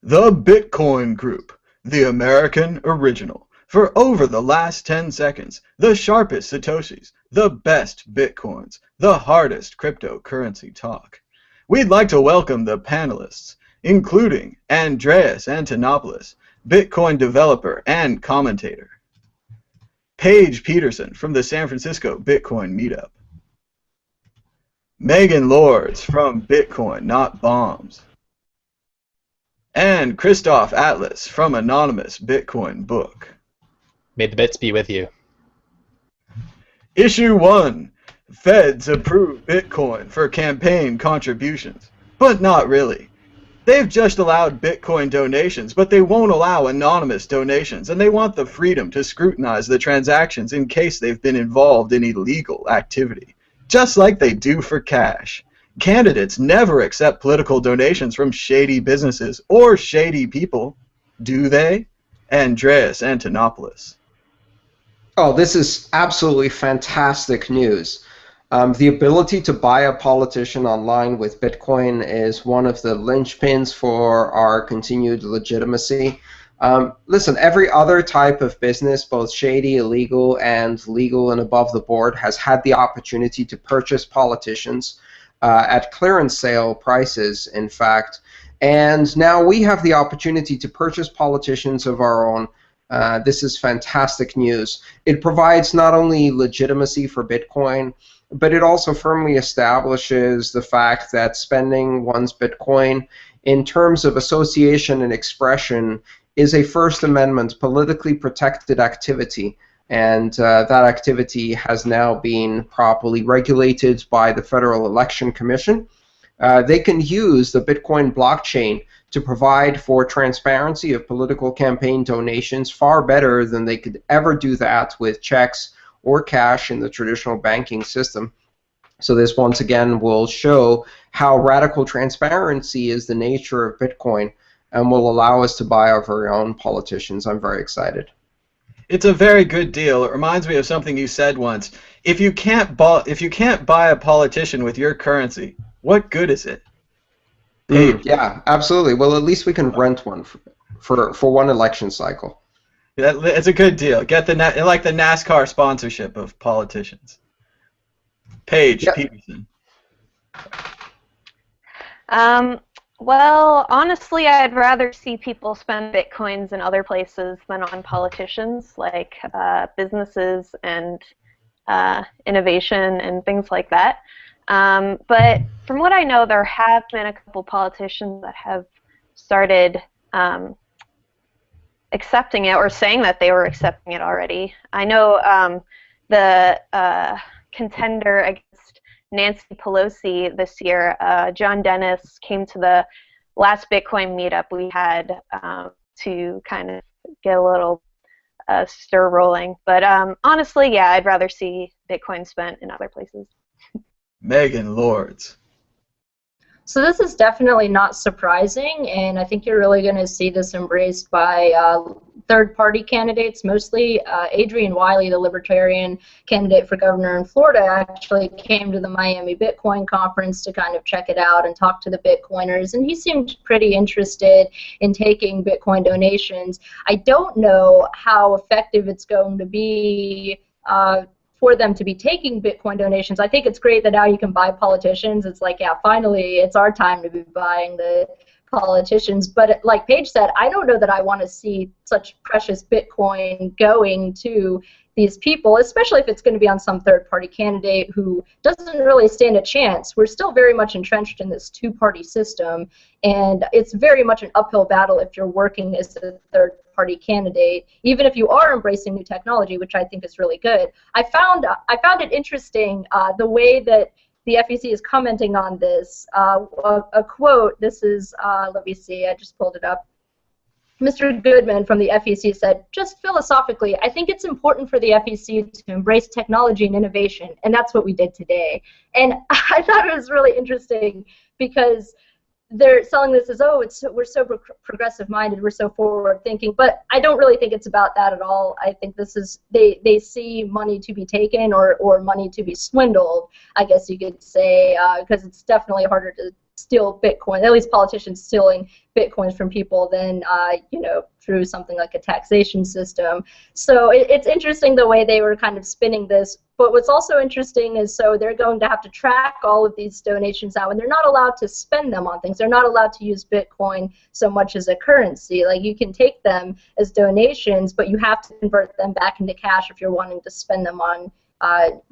The Bitcoin Group, the American original. For over the last 10 seconds, the sharpest Satoshis, the best Bitcoins, the hardest cryptocurrency talk. We'd like to welcome the panelists, including Andreas Antonopoulos, Bitcoin developer and commentator. Paige Peterson from the San Francisco Bitcoin Meetup. Megan Lords from Bitcoin Not Bombs. And Christoph Atlas from Anonymous Bitcoin Book. May the bits be with you. Issue 1. Feds approve Bitcoin for campaign contributions. But not really. They've just allowed Bitcoin donations, but they won't allow anonymous donations, and they want the freedom to scrutinize the transactions in case they've been involved in illegal activity. Just like they do for cash. Candidates never accept political donations from shady businesses or shady people, do they? Andreas Antonopoulos. Oh, this is absolutely fantastic news. The ability to buy a politician online with Bitcoin is one of the linchpins for our continued legitimacy. Listen, every other type of business, both shady, illegal, and legal and above the board, has had the opportunity to purchase politicians at clearance sale prices, in fact. And now we have the opportunity to purchase politicians of our own. This is fantastic news. It provides not only legitimacy for Bitcoin, but it also firmly establishes the fact that spending one's Bitcoin in terms of association and expression is a First Amendment politically protected activity. And that activity has now been properly regulated by the Federal Election Commission. They can use the Bitcoin blockchain to provide for transparency of political campaign donations far better than they could ever do that with checks or cash in the traditional banking system. So this once again will show how radical transparency is the nature of Bitcoin and will allow us to buy our very own politicians. I'm very excited. It's a very good deal. It reminds me of something you said once. If you can't buy a politician with your currency, what good is it? Yeah, absolutely. Well, at least we can rent one for one election cycle. It's a good deal. Get the like the NASCAR sponsorship of politicians. Paige Peterson. Well, honestly, I'd rather see people spend Bitcoins in other places than on politicians, like businesses and innovation and things like that. But from what I know, there have been a couple politicians that have started accepting it or saying that they were accepting it already. I know the contender against Nancy Pelosi this year, John Dennis, came to the last Bitcoin meetup we had to kind of get a little stir rolling. But honestly, yeah, I'd rather see Bitcoin spent in other places. Megan Lords. So this is definitely not surprising, and I think you're really going to see this embraced by third-party candidates, mostly. Adrian Wiley, the Libertarian candidate for governor in Florida, actually came to the Miami Bitcoin conference to kind of check it out and talk to the Bitcoiners, and he seemed pretty interested in taking Bitcoin donations. I don't know how effective it's going to be for them to be taking Bitcoin donations. I think it's great that now you can buy politicians. It's like, yeah, finally, it's our time to be buying the politicians. But like Paige said, I don't know that I want to see such precious Bitcoin going to these people, especially if it's going to be on some third-party candidate who doesn't really stand a chance. We're still very much entrenched in this two-party system, and it's very much an uphill battle if you're working as a third-party candidate, even if you are embracing new technology, which I think is really good. I found it interesting the way that the FEC is commenting on this. A quote, this is, let me see, I just pulled it up. Mr. Goodman from the FEC said, just philosophically, I think it's important for the FEC to embrace technology and innovation, and that's what we did today. And I thought it was really interesting because they're selling this as, oh, we're so progressive-minded, we're so forward-thinking, but I don't really think it's about that at all. I think this is, they see money to be taken or money to be swindled, I guess you could say, because it's definitely harder steal Bitcoin, at least politicians stealing Bitcoins from people, than through something like a taxation system. So it's interesting the way they were kind of spinning this. But what's also interesting is, so they're going to have to track all of these donations now, and they're not allowed to spend them on things. They're not allowed to use Bitcoin so much as a currency. Like, you can take them as donations, but you have to convert them back into cash if you're wanting to spend them on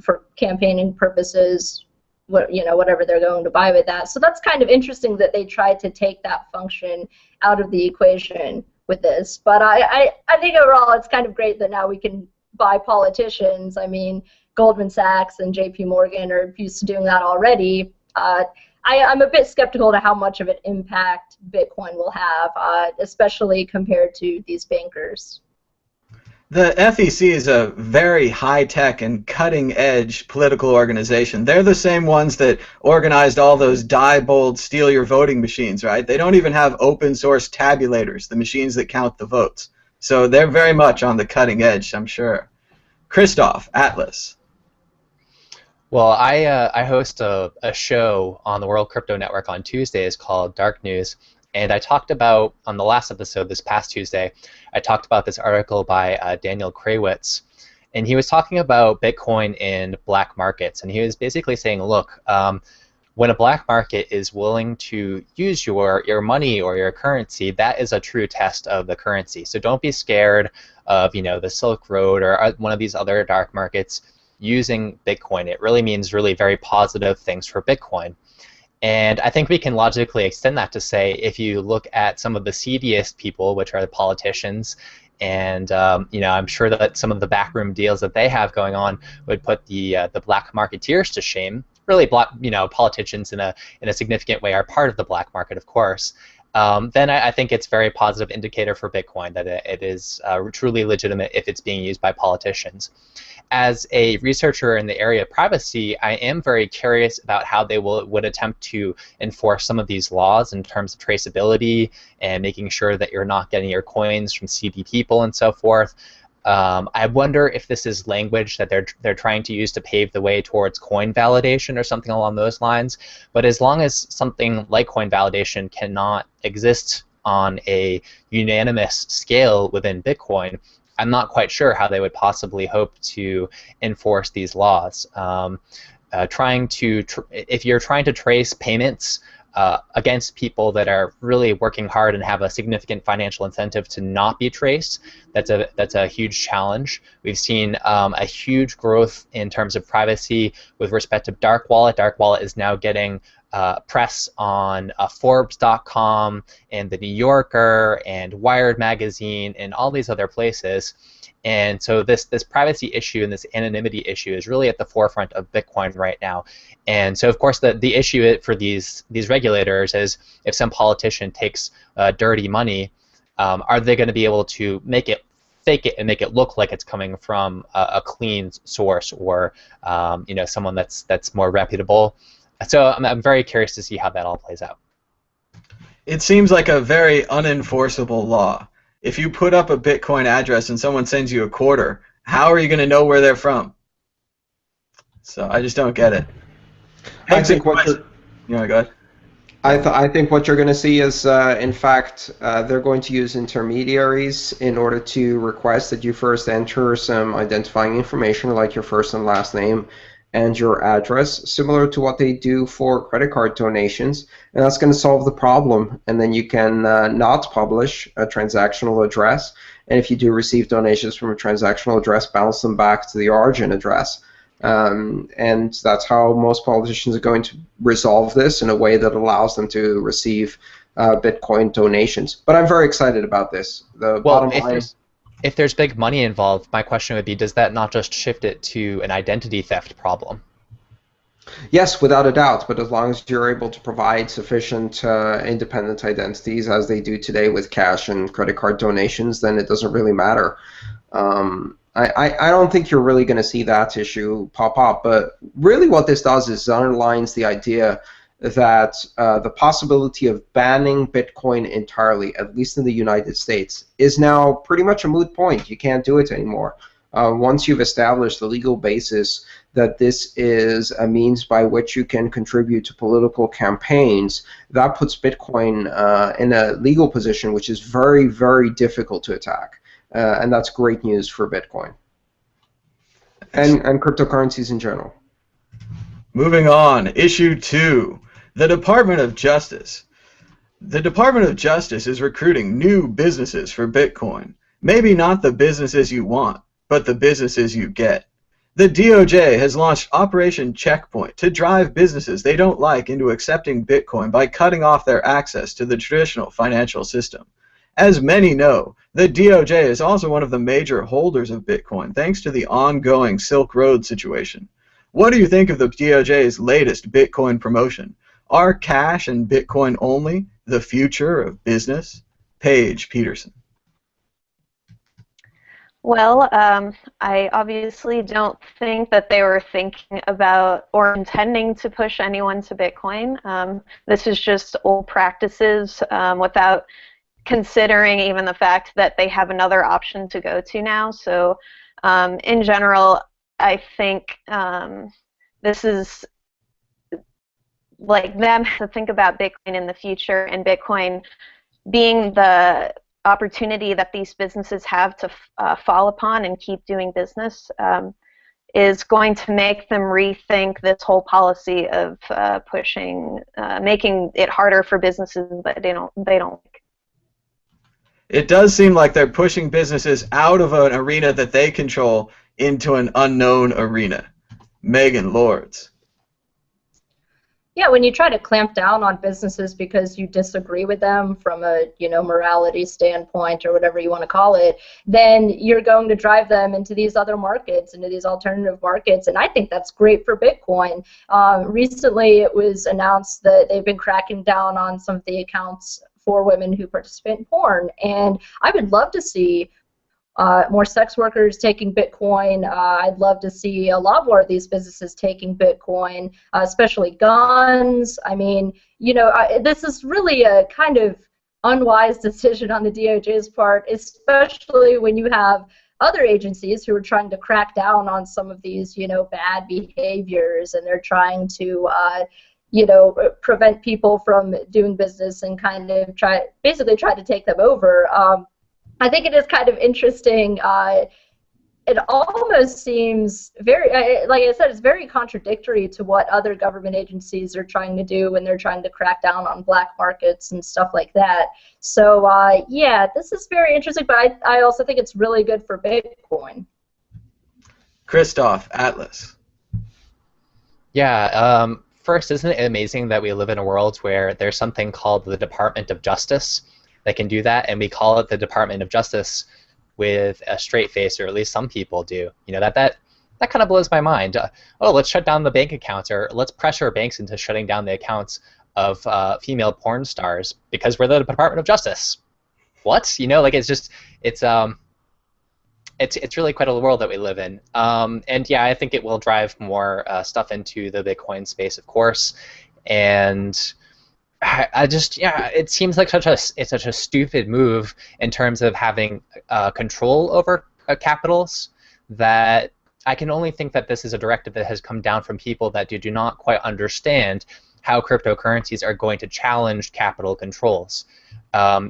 for campaigning purposes, whatever they're going to buy with that. So that's kind of interesting that they tried to take that function out of the equation with this. But I think overall it's kind of great that now we can buy politicians. I mean, Goldman Sachs and JP Morgan are used to doing that already. I'm a bit skeptical to how much of an impact Bitcoin will have, especially compared to these bankers. The FEC is a very high-tech and cutting-edge political organization. They're the same ones that organized all those Diebold steal-your-voting machines, right? They don't even have open-source tabulators, the machines that count the votes. So they're very much on the cutting edge, I'm sure. Christoph, Atlas. Well, I host a show on the World Crypto Network on Tuesdays called Dark News, and I talked about, on the last episode this past Tuesday, I talked about this article by Daniel Krawitz, and he was talking about Bitcoin in black markets, and he was basically saying, look, when a black market is willing to use your money or your currency, that is a true test of the currency. So don't be scared of the Silk Road or one of these other dark markets using Bitcoin. It really means really very positive things for Bitcoin. And I think we can logically extend that to say, if you look at some of the seediest people, which are the politicians, and I'm sure that some of the backroom deals that they have going on would put the black marketeers to shame. Really, politicians in a significant way are part of the black market, of course. Then I think it's a very positive indicator for Bitcoin that it is truly legitimate if it's being used by politicians. As a researcher in the area of privacy, I am very curious about how they would attempt to enforce some of these laws in terms of traceability and making sure that you're not getting your coins from seedy people and so forth. I wonder if this is language that they're trying to use to pave the way towards coin validation or something along those lines. But as long as something like coin validation cannot exist on a unanimous scale within Bitcoin, I'm not quite sure how they would possibly hope to enforce these laws. If you're trying to trace payments against people that are really working hard and have a significant financial incentive to not be traced, that's a huge challenge. We've seen a huge growth in terms of privacy with respect to Dark Wallet. Dark Wallet is now getting press on Forbes.com and The New Yorker and Wired Magazine and all these other places. And so this privacy issue and this anonymity issue is really at the forefront of Bitcoin right now. And so, of course, the issue for these regulators is, if some politician takes dirty money, are they going to be able to fake it and make it look like it's coming from a clean source or someone that's more reputable? So I'm very curious to see how that all plays out. It seems like a very unenforceable law. If you put up a Bitcoin address and someone sends you a quarter, how are you going to know where they're from? So I just don't get it. I think what you're, go ahead. I think what you're going to see is, in fact, they're going to use intermediaries in order to request that you first enter some identifying information, like your first and last name and your address, similar to what they do for credit card donations, and that's going to solve the problem. And then you can not publish a transactional address, and if you do receive donations from a transactional address, bounce them back to the origin address. And that's how most politicians are going to resolve this, in a way that allows them to receive Bitcoin donations. But I'm very excited about this. If there's big money involved, my question would be, does that not just shift it to an identity theft problem? Yes, without a doubt, but as long as you're able to provide sufficient independent identities, as they do today with cash and credit card donations, then it doesn't really matter. I don't think you're really going to see that issue pop up, but really what this does is underlines the idea that the possibility of banning Bitcoin entirely, at least in the United States, is now pretty much a moot point. You can't do it anymore. Once you've established the legal basis that this is a means by which you can contribute to political campaigns, that puts Bitcoin in a legal position which is very, very difficult to attack. And that's great news for Bitcoin and cryptocurrencies in general. Moving on, issue 2, the Department of Justice. The Department of Justice is recruiting new businesses for Bitcoin. Maybe not the businesses you want, but the businesses you get. The DOJ has launched Operation Checkpoint to drive businesses they don't like into accepting Bitcoin by cutting off their access to the traditional financial system. As many know, the DOJ is also one of the major holders of Bitcoin thanks to the ongoing Silk Road situation. What do you think of the DOJ's latest Bitcoin promotion? Are cash and Bitcoin only the future of business? Paige Peterson. Well, I obviously don't think that they were thinking about or intending to push anyone to Bitcoin. This is just old practices without considering even the fact that they have another option to go to now. So in general, I think this is like them to think about Bitcoin in the future, and Bitcoin being the opportunity that these businesses have to fall upon and keep doing business is going to make them rethink this whole policy of making it harder for businesses that they don't like. It does seem like they're pushing businesses out of an arena that they control into an unknown arena. Megan Lords. Yeah, when you try to clamp down on businesses because you disagree with them from a morality standpoint or whatever you want to call it, then you're going to drive them into these other markets, into these alternative markets, and I think that's great for Bitcoin. Recently, it was announced that they've been cracking down on some of the accounts for women who participate in porn, and I would love to see more sex workers taking Bitcoin. I'd love to see a lot more of these businesses taking Bitcoin, especially guns. I mean, this is really a kind of unwise decision on the DOJ's part, especially when you have other agencies who are trying to crack down on some of these, bad behaviors, and they're trying to prevent people from doing business and kind of basically try to take them over. I think it is kind of interesting. It almost seems very, like I said, it's very contradictory to what other government agencies are trying to do when they're trying to crack down on black markets and stuff like that. So, yeah, this is very interesting, but I also think it's really good for Bitcoin. Christoph, Atlas. Yeah, first, isn't it amazing that we live in a world where there's something called the Department of Justice that can do that, and we call it the Department of Justice with a straight face, or at least some people do. That kind of blows my mind. Let's shut down the bank accounts, or let's pressure banks into shutting down the accounts of female porn stars because we're the Department of Justice. What? It's really quite a world that we live in. And yeah, I think it will drive more stuff into the Bitcoin space, of course, and it seems like it's such a stupid move in terms of having control over capitals, that I can only think that this is a directive that has come down from people that do not quite understand how cryptocurrencies are going to challenge capital controls.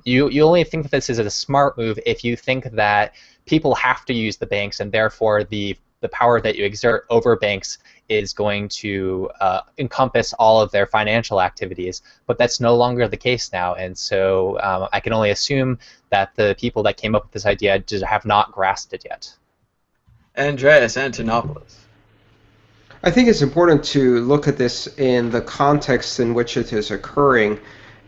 You only think that this is a smart move if you think that people have to use the banks, and therefore the power that you exert over banks is going to encompass all of their financial activities, but that's no longer the case now, and so I can only assume that the people that came up with this idea just have not grasped it yet. Andreas Antonopoulos. I think it's important to look at this in the context in which it is occurring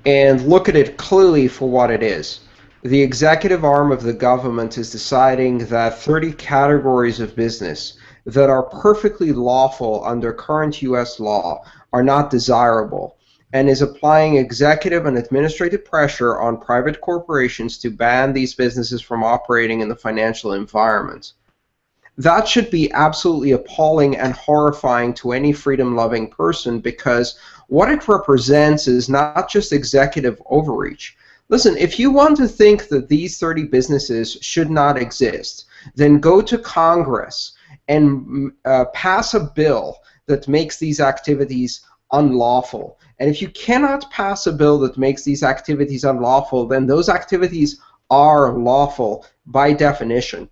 and look at it clearly for what it is. The executive arm of the government is deciding that 30 categories of business that are perfectly lawful under current U.S. law are not desirable, and is applying executive and administrative pressure on private corporations to ban these businesses from operating in the financial environment. That should be absolutely appalling and horrifying to any freedom-loving person, because what it represents is not just executive overreach. Listen, if you want to think that these 30 businesses should not exist, then go to Congress and pass a bill that makes these activities unlawful. And if you cannot pass a bill that makes these activities unlawful, then those activities are lawful by definition.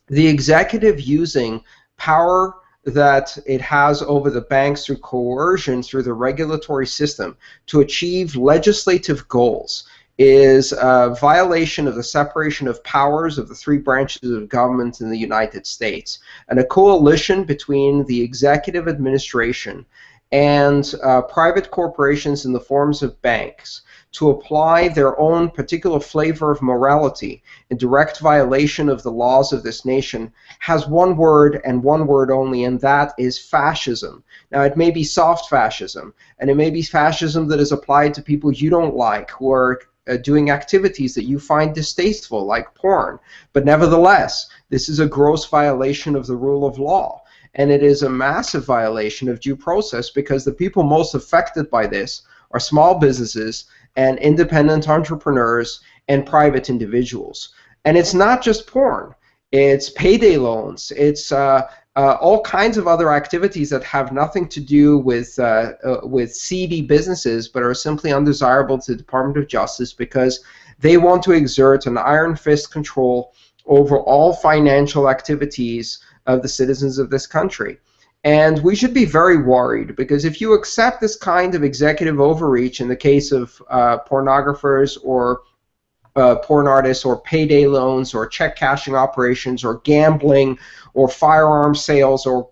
The executive using power that it has over the banks through coercion through the regulatory system to achieve legislative goals is a violation of the separation of powers of the three branches of government in the United States, and a coalition between the executive administration and private corporations in the forms of banks to apply their own particular flavor of morality in direct violation of the laws of this nation has one word and one word only, and that is fascism. Now, it may be soft fascism, and it may be fascism that is applied to people you don't like, who are doing activities that you find distasteful, like porn. But nevertheless, this is a gross violation of the rule of law. And it is a massive violation of due process, because the people most affected by this are small businesses and independent entrepreneurs and private individuals. And it's not just porn. It's payday loans. It's all kinds of other activities that have nothing to do with seedy businesses, but are simply undesirable to the Department of Justice because they want to exert an iron fist control over all financial activities of the citizens of this country. And we should be very worried, because if you accept this kind of executive overreach in the case of pornographers or porn artists, or payday loans, or check cashing operations, or gambling, or firearm sales, or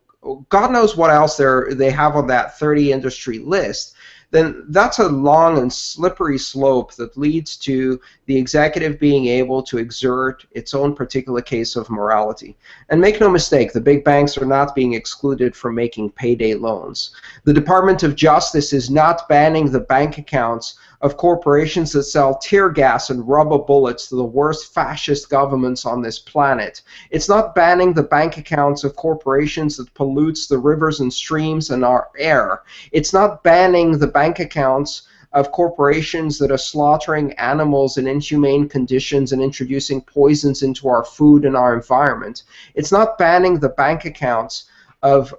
God knows what else they have on that 30 industry list, then that's a long and slippery slope that leads to the executive being able to exert its own particular case of morality. And make no mistake, the big banks are not being excluded from making payday loans. The Department of Justice is not banning the bank accounts of corporations that sell tear gas and rubber bullets to the worst fascist governments on this planet. It's not banning the bank accounts of corporations that pollutes the rivers and streams and our air. It's not banning the bank accounts of corporations that are slaughtering animals in inhumane conditions and introducing poisons into our food and our environment. It's not banning the bank accounts of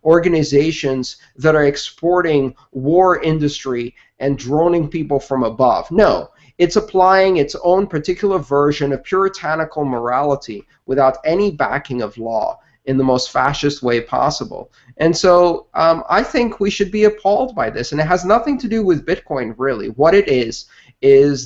organizations that are exporting war industry and droning people from above. No, it's applying its own particular version of puritanical morality without any backing of law in the most fascist way possible. And so I think we should be appalled by this, and it has nothing to do with Bitcoin, really. What it is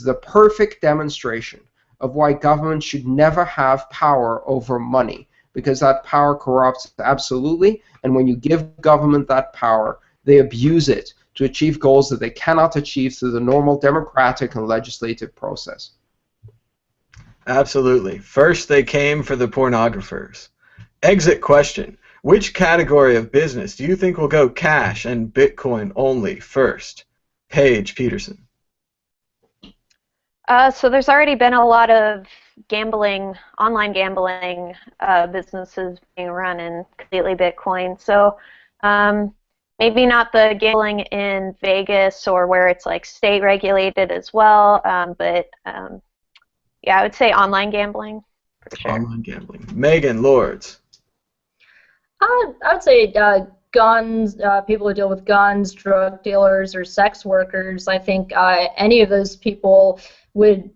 the perfect demonstration of why government should never have power over money, because that power corrupts absolutely, and when you give government that power, they abuse it to achieve goals that they cannot achieve through the normal democratic and legislative process. Absolutely. First, they came for the pornographers. Exit question. Which category of business do you think will go cash and Bitcoin only first? Paige Peterson. So there's already been a lot of gambling, online gambling businesses being run in completely Bitcoin. So maybe not the gambling in Vegas or where it's like state regulated as well, but yeah, I would say online gambling for sure. Online gambling. Megan Lords. I would say guns, people who deal with guns, drug dealers, or sex workers. I think any of those people would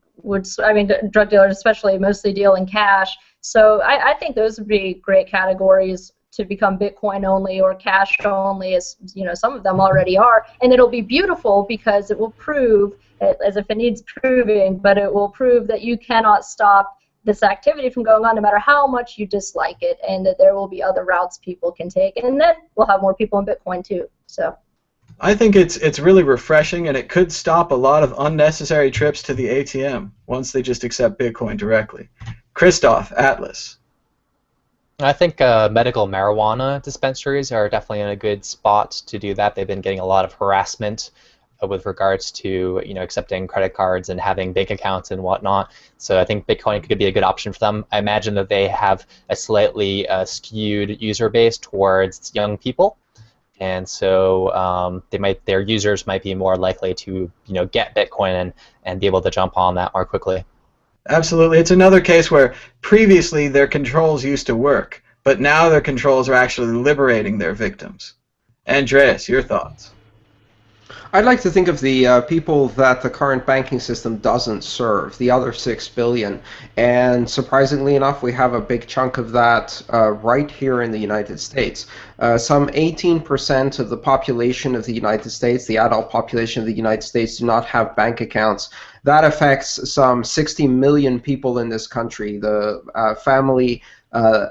I mean, drug dealers especially mostly deal in cash. So I think those would be great categories to become Bitcoin only or cash only, as you know, some of them already are. And it'll be beautiful because it will prove, as if it needs proving, but it will prove that you cannot stop this activity from going on no matter how much you dislike it, and that there will be other routes people can take, and then we'll have more people in Bitcoin too. So I think it's really refreshing, and it could stop a lot of unnecessary trips to the ATM once they just accept Bitcoin directly. Christoph, Atlas. I think medical marijuana dispensaries are definitely in a good spot to do that. They've been getting a lot of harassment with regards to, you know, accepting credit cards and having bank accounts and whatnot. So I think Bitcoin could be a good option for them. I imagine that they have a slightly skewed user base towards young people, and so their users might be more likely to, you know, get Bitcoin and be able to jump on that more quickly. Absolutely. It's another case where previously their controls used to work, but now their controls are actually liberating their victims. Andreas, your thoughts? I'd like to think of the people that the current banking system doesn't serve, the other 6 billion. And surprisingly enough, we have a big chunk of that right here in the United States. Some 18% of the population of the United States, the adult population of the United States, do not have bank accounts. That affects some 60 million people in this country, the family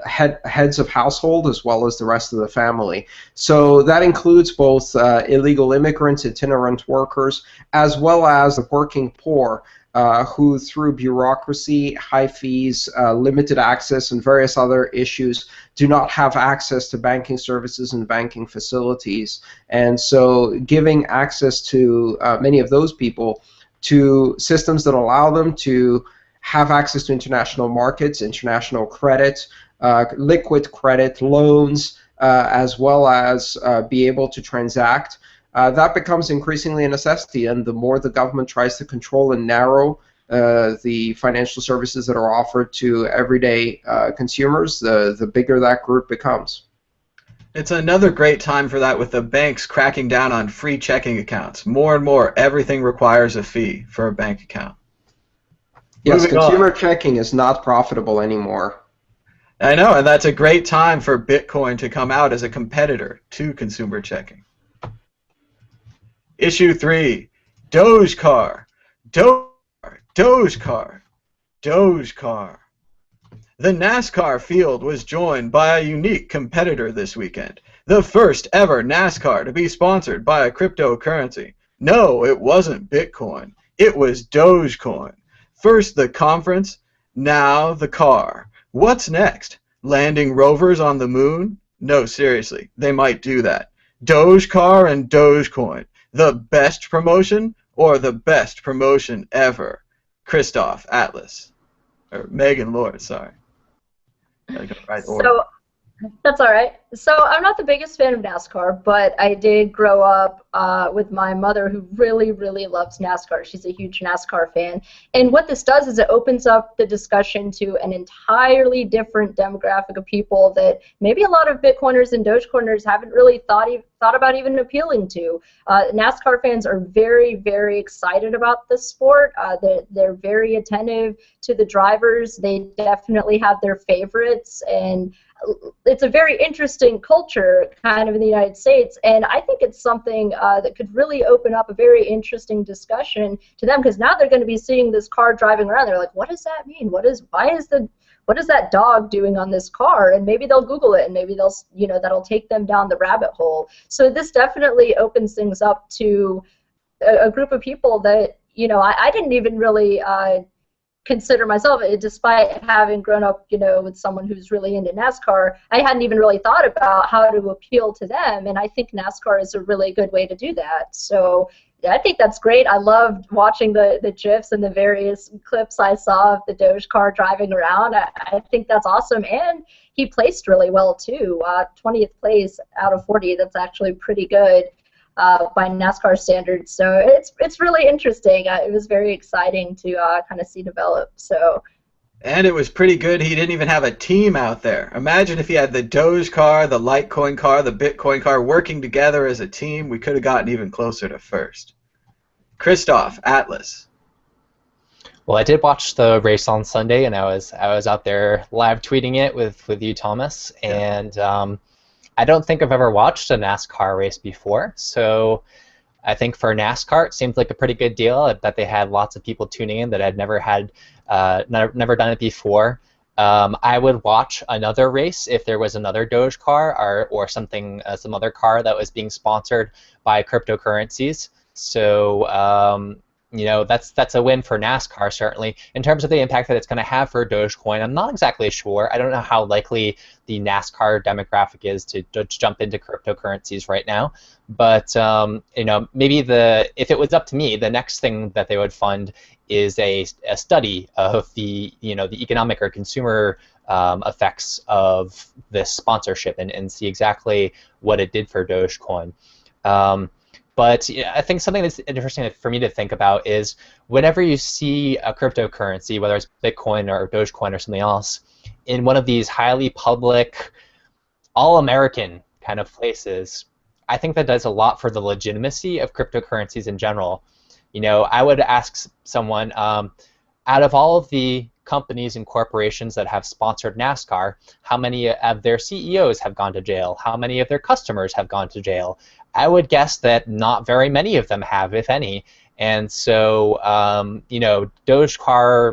heads of household as well as the rest of the family. So that includes both illegal immigrants, itinerant workers, as well as the working poor who through bureaucracy, high fees, limited access, and various other issues do not have access to banking services and banking facilities. And so giving access to many of those people to systems that allow them to have access to international markets, international credit, liquid credit, loans, as well as be able to transact, that becomes increasingly a necessity. And the more the government tries to control and narrow the financial services that are offered to everyday consumers, the bigger that group becomes. It's another great time for that with the banks cracking down on free checking accounts. More and more, everything requires a fee for a bank account. Yes, Moving consumer on. checking is not profitable anymore. I know, and that's a great time for Bitcoin to come out as a competitor to consumer checking. Issue 3, Dogecar. Dogecar. The NASCAR field was joined by a unique competitor this weekend. The first ever NASCAR to be sponsored by a cryptocurrency. No, it wasn't Bitcoin. It was Dogecoin. First the conference, now the car. What's next? Landing rovers on the moon? No, seriously, they might do that. Dogecar and Dogecoin. The best promotion or the best promotion ever? Christoph, Atlas. Or Megan Lord, sorry. Gotta go right order. So that's all right. So I'm not the biggest fan of NASCAR, but I did grow up with my mother who really, really loves NASCAR. She's a huge NASCAR fan. And what this does is it opens up the discussion to an entirely different demographic of people that maybe a lot of Bitcoiners and Dogecoiners haven't really thought about even appealing to. NASCAR fans are very, very excited about this sport. They're very attentive to the drivers. They definitely have their favorites, and it's a very interesting culture kind of in the United States, and I think it's something that could really open up a very interesting discussion to them, because now they're going to be seeing this car driving around. They're like, what does that mean? What is that dog doing on this car? And maybe they'll Google it, and maybe they'll, that'll take them down the rabbit hole. So this definitely opens things up to a group of people that, I didn't even really consider myself, despite having grown up, with someone who's really into NASCAR, I hadn't even really thought about how to appeal to them, and I think NASCAR is a really good way to do that. So I think that's great. I loved watching the GIFs and the various clips I saw of the Dogecar driving around. I think that's awesome, and he placed really well too. 20th place out of 40, that's actually pretty good by NASCAR standards. So it's really interesting. It was very exciting to kind of see develop. So. And it was pretty good. He didn't even have a team out there. Imagine if he had the Doge car, the Litecoin car, the Bitcoin car working together as a team. We could have gotten even closer to first. Christoph, Atlas. Well, I did watch the race on Sunday, and I was out there live tweeting it with you, Thomas, and I don't think I've ever watched a NASCAR race before, so I think for NASCAR it seemed like a pretty good deal that they had lots of people tuning in that had never done it before. I would watch another race if there was another Doge car or something, some other car that was being sponsored by cryptocurrencies. So that's a win for NASCAR, certainly. In terms of the impact that it's going to have for Dogecoin, I'm not exactly sure. I don't know how likely the NASCAR demographic is to jump into cryptocurrencies right now. But maybe if it was up to me, the next thing that they would fund is a study of the economic or consumer effects of this sponsorship and see exactly what it did for Dogecoin. But I think something that's interesting for me to think about is whenever you see a cryptocurrency, whether it's Bitcoin or Dogecoin or something else, in one of these highly public, all-American kind of places, I think that does a lot for the legitimacy of cryptocurrencies in general. I would ask someone, out of all of the companies and corporations that have sponsored NASCAR, how many of their CEOs have gone to jail? How many of their customers have gone to jail? I would guess that not very many of them have, if any. And so, Dogecar,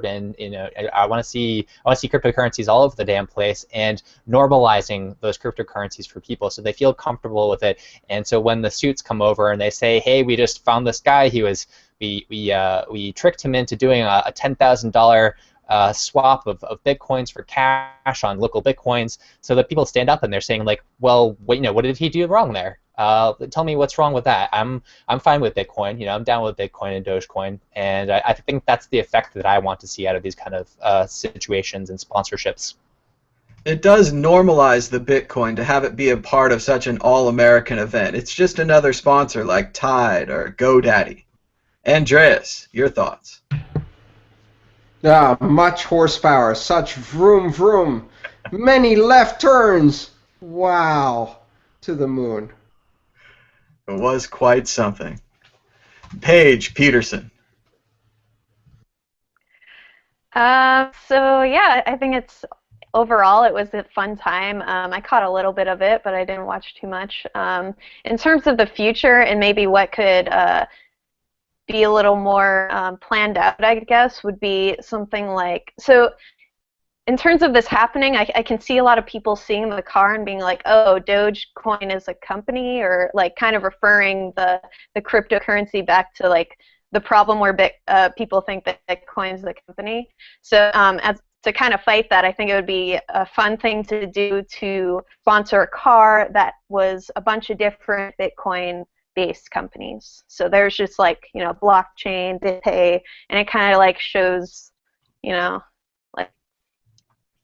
and I want to see cryptocurrencies all over the damn place, and normalizing those cryptocurrencies for people so they feel comfortable with it. And so when the suits come over and they say, "Hey, we just found this guy. We tricked him into doing a $10,000 swap of bitcoins for cash on local bitcoins," so that people stand up and they're saying like, "Well, what did he do wrong there? Tell me what's wrong with that. I'm fine with Bitcoin. I'm down with Bitcoin and Dogecoin," and I think that's the effect that I want to see out of these kind of situations and sponsorships. It does normalize the Bitcoin to have it be a part of such an all-American event. It's just another sponsor like Tide or GoDaddy. Andreas, your thoughts? Much horsepower, such vroom vroom, many left turns. Wow, to the moon. It was quite something. Paige Peterson. So yeah, I think overall it was a fun time. I caught a little bit of it, but I didn't watch too much. In terms of the future and maybe what could be a little more planned out, I guess, would be something like, so in terms of this happening, I can see a lot of people seeing the car and being like, "Oh, Dogecoin is a company," or like kind of referring the cryptocurrency back to like the problem where people think that Bitcoin is a company. So as to kind of fight that, I think it would be a fun thing to do to sponsor a car that was a bunch of different Bitcoin-based companies. So there's just like, blockchain, BitPay, and it kind of like shows, like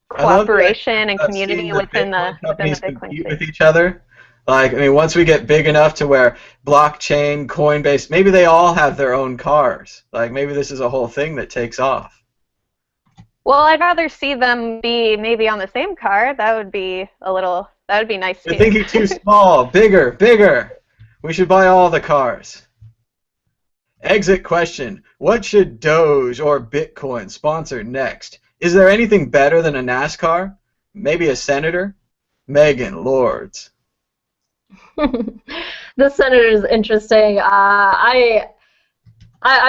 cooperation and community within the Bitcoin compete space. with each other. Like, I mean, once we get big enough to where blockchain, Coinbase, maybe they all have their own cars. Like, maybe this is a whole thing that takes off. Well, I'd rather see them be maybe on the same car. That would be nice too. You're thinking too small. Bigger, bigger. We should buy all the cars. Exit question. What should Doge or Bitcoin sponsor next? Is there anything better than a NASCAR? Maybe a senator? Megan Lords. The senator is interesting. I'm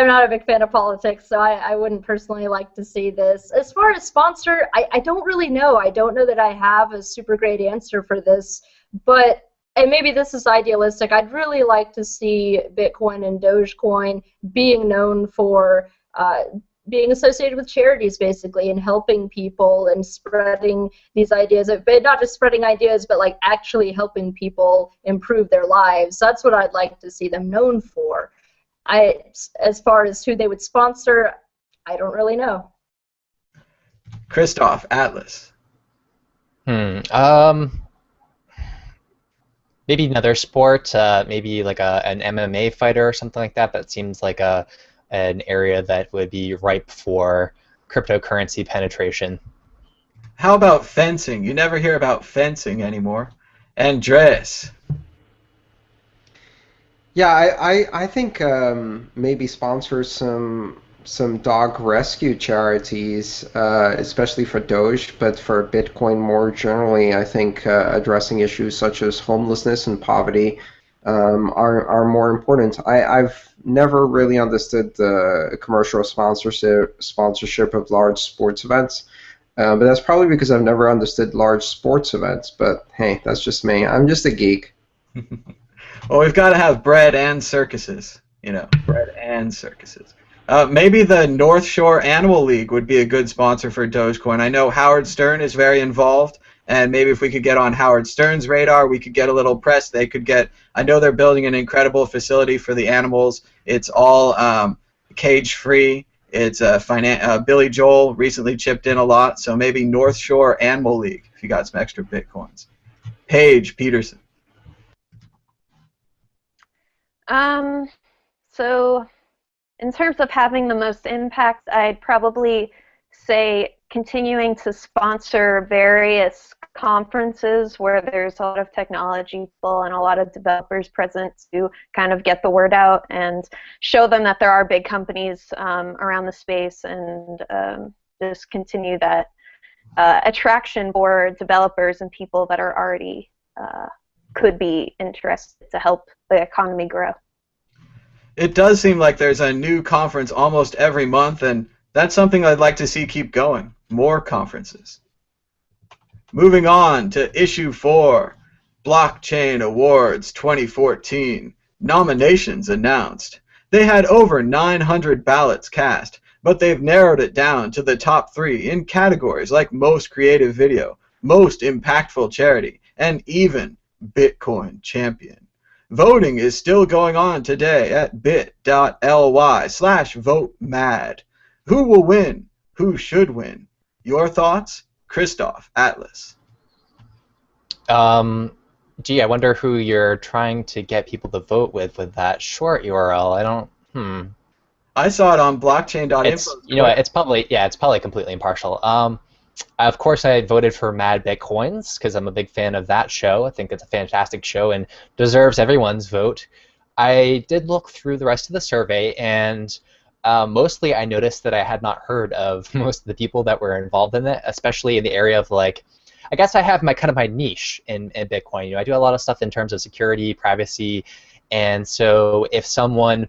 not a big fan of politics, so I wouldn't personally like to see this. As far as sponsor, I don't really know. I don't know that I have a super great answer for this, and maybe this is idealistic. I'd really like to see Bitcoin and Dogecoin being known for being associated with charities, basically, and helping people and spreading these ideas, but not just spreading ideas, but like actually helping people improve their lives. That's what I'd like to see them known for. As far as who they would sponsor, I don't really know. Christoph, Atlas. Maybe another sport, maybe like an MMA fighter or something like that. That seems like an area that would be ripe for cryptocurrency penetration. How about fencing? You never hear about fencing anymore. Andreas. Yeah, I think maybe sponsor some dog rescue charities, especially for Doge, but for Bitcoin more generally. I think addressing issues such as homelessness and poverty are more important. I've never really understood the commercial sponsorship of large sports events, but that's probably because I've never understood large sports events. But hey, that's just me. I'm just a geek. Well, we've got to have bread and circuses. Bread and circuses. Maybe the North Shore Animal League would be a good sponsor for Dogecoin. I know Howard Stern is very involved, and maybe if we could get on Howard Stern's radar, we could get a little press. I know they're building an incredible facility for the animals. It's all cage-free. It's Billy Joel recently chipped in a lot, so maybe North Shore Animal League if you got some extra Bitcoins. Paige Peterson. So in terms of having the most impact, I'd probably say continuing to sponsor various conferences where there's a lot of technology people and a lot of developers present to kind of get the word out and show them that there are big companies around the space, and just continue that attraction for developers and people that are already could be interested to help the economy grow. It does seem like there's a new conference almost every month, and that's something I'd like to see keep going. More conferences. Moving on to Issue 4, Blockchain Awards 2014. Nominations announced. They had over 900 ballots cast, but they've narrowed it down to the top 3 in categories like Most Creative Video, Most Impactful Charity, and even Bitcoin Champion. Voting is still going on today at bit.ly/votemad. Who will win? Who should win? Your thoughts? Christoph, Atlas. Gee, I wonder who you're trying to get people to vote with that short URL. I don't. I saw it on blockchain.info. It's probably completely impartial. Of course, I voted for Mad Bitcoins because I'm a big fan of that show. I think it's a fantastic show and deserves everyone's vote. I did look through the rest of the survey, and mostly I noticed that I had not heard of most of the people that were involved in it, especially in the area of, like, I guess I have my niche in Bitcoin. I do a lot of stuff in terms of security, privacy, and so if someone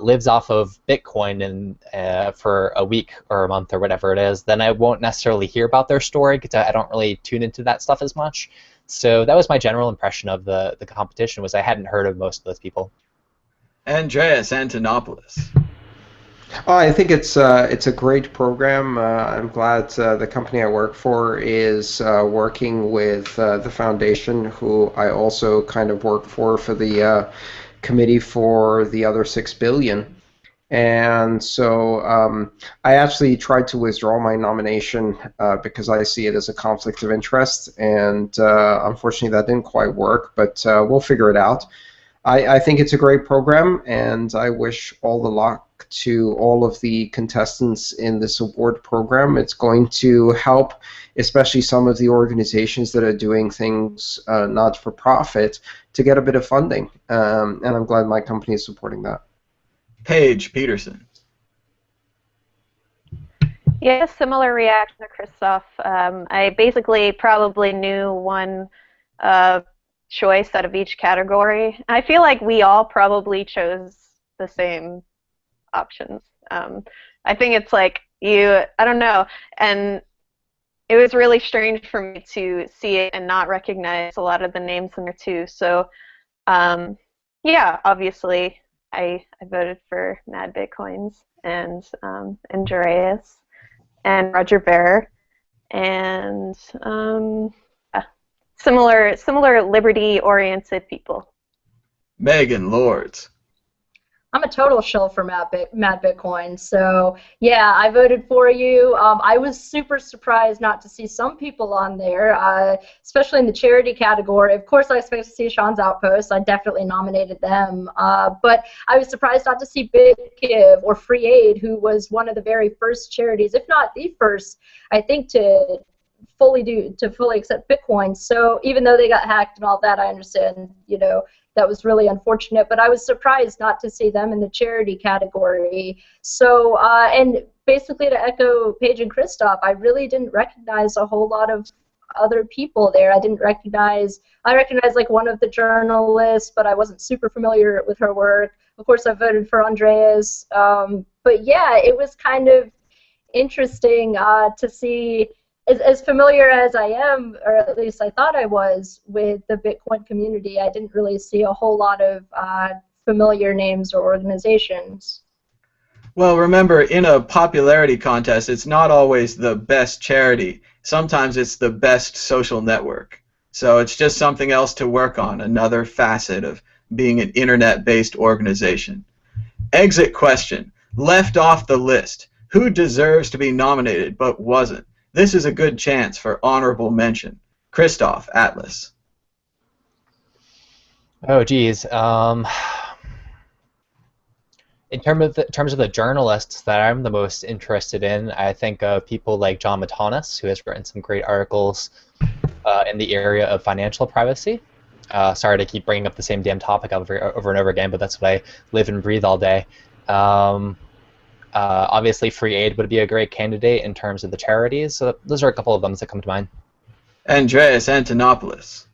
lives off of Bitcoin and for a week or a month or whatever it is, then I won't necessarily hear about their story because I don't really tune into that stuff as much. So that was my general impression of the competition, was I hadn't heard of most of those people. Andreas Antonopoulos. Oh, I think it's a great program. I'm glad the company I work for is working with the foundation, who I also kind of work for the committee for the other $6 billion. And so I actually tried to withdraw my nomination because I see it as a conflict of interest, and unfortunately that didn't quite work, but we'll figure it out. I think it's a great program, and I wish all the luck to all of the contestants in this award program. It's going to help, especially some of the organizations that are doing things not for profit, to get a bit of funding, and I'm glad my company is supporting that. Paige Peterson. Yeah, similar reaction to Christoph. I basically probably knew one choice out of each category. I feel like we all probably chose the same options. I think it's like I don't know, and it was really strange for me to see it and not recognize a lot of the names in there too. So yeah, obviously I voted for Mad Bitcoins and Andreas and Roger Ver, and similar liberty-oriented people. Megan Lords. I'm a total shill for Mad Bitcoin, so yeah, I voted for you. I was super surprised not to see some people on there, especially in the charity category. Of course, I expect to see Sean's Outpost. I definitely nominated them, but I was surprised not to see BitGive or Free Aid, who was one of the very first charities, if not the first, I think, to fully accept Bitcoin. So even though they got hacked and all that, I understand, that was really unfortunate, but I was surprised not to see them in the charity category. So, and basically to echo Paige and Christoph, I really didn't recognize a whole lot of other people there. I recognized like one of the journalists, but I wasn't super familiar with her work. Of course, I voted for Andreas. But yeah, it was kind of interesting to see. As familiar as I am, or at least I thought I was, with the Bitcoin community, I didn't really see a whole lot of familiar names or organizations. Well, remember, in a popularity contest, it's not always the best charity. Sometimes it's the best social network. So it's just something else to work on, another facet of being an internet-based organization. Exit question. Left off the list. Who deserves to be nominated but wasn't? This is a good chance for honorable mention. Christoph, Atlas. Oh, geez. terms of the journalists that I'm the most interested in, I think of people like John Matanis, who has written some great articles in the area of financial privacy. Sorry to keep bringing up the same damn topic over and over again, but that's what I live and breathe all day. Obviously, Free Aid would be a great candidate in terms of the charities. So those are a couple of them that come to mind. Andreas Antonopoulos.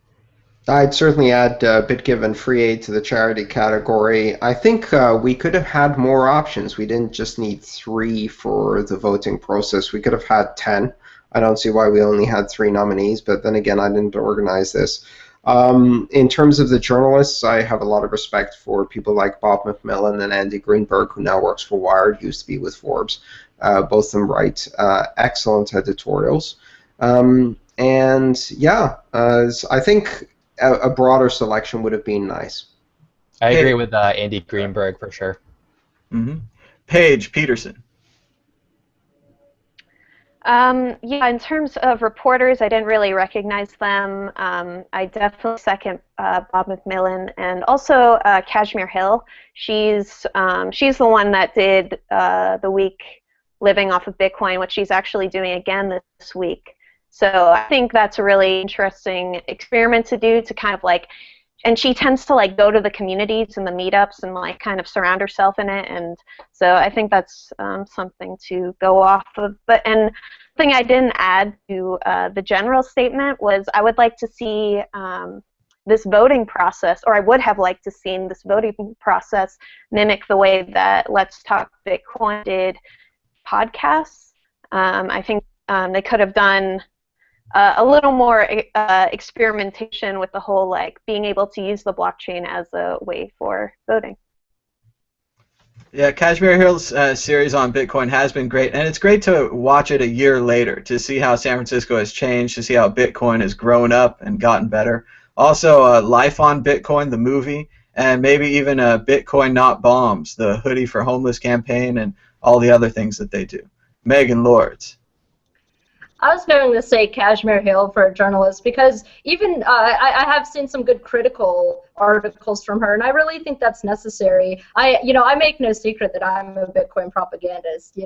I'd certainly add BitGive and Free Aid to the charity category. I think we could have had more options. We didn't just need 3 for the voting process. We could have had 10. I don't see why we only had 3 nominees, but then again, I didn't organize this. In terms of the journalists, I have a lot of respect for people like Bob McMillan and Andy Greenberg, who now works for Wired, used to be with Forbes. Both of them write excellent editorials. And yeah, I think a broader selection would have been nice. I agree with Andy Greenberg for sure. Mm-hmm. Paige Peterson. Yeah, in terms of reporters, I didn't really recognize them. I definitely second Bob McMillan, and also Kashmir Hill. She's the one that did the week living off of Bitcoin, which she's actually doing again this week. So I think that's a really interesting experiment to do, to kind of like, and she tends to like go to the communities and the meetups and like kind of surround herself in it, and so I think that's something to go off of. And thing I didn't add to the general statement was I would like to see this voting process, or I would have liked to seen this voting process mimic the way that Let's Talk Bitcoin did podcasts. I think they could have done a little more experimentation with the whole like being able to use the blockchain as a way for voting. Yeah, Kashmir Hill's series on Bitcoin has been great, and it's great to watch it a year later to see how San Francisco has changed, to see how Bitcoin has grown up and gotten better. Also, Life on Bitcoin, the movie, and maybe even Bitcoin Not Bombs, the Hoodie for Homeless campaign, and all the other things that they do. Megan Lords. I was going to say Kashmir Hill for a journalist, because even I have seen some good critical articles from her, and I really think that's necessary. I make no secret that I'm a Bitcoin propagandist,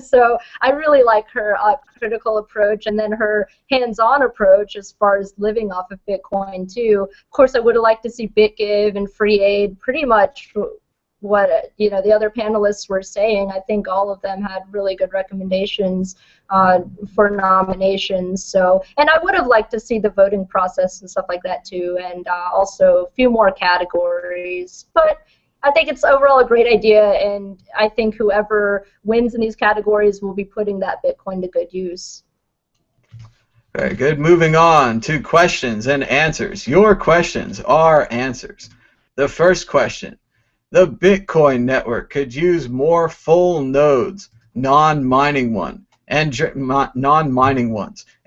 so I really like her critical approach, and then her hands-on approach as far as living off of Bitcoin too. Of course, I would have liked to see BitGive and Free Aid pretty much what the other panelists were saying. I think all of them had really good recommendations for nominations. So, and I would have liked to see the voting process and stuff like that too, and also a few more categories. But I think it's overall a great idea, and I think whoever wins in these categories will be putting that Bitcoin to good use. Very good. Moving on to questions and answers. Your questions are answers. The first question. The Bitcoin network could use more full nodes, non-mining ones.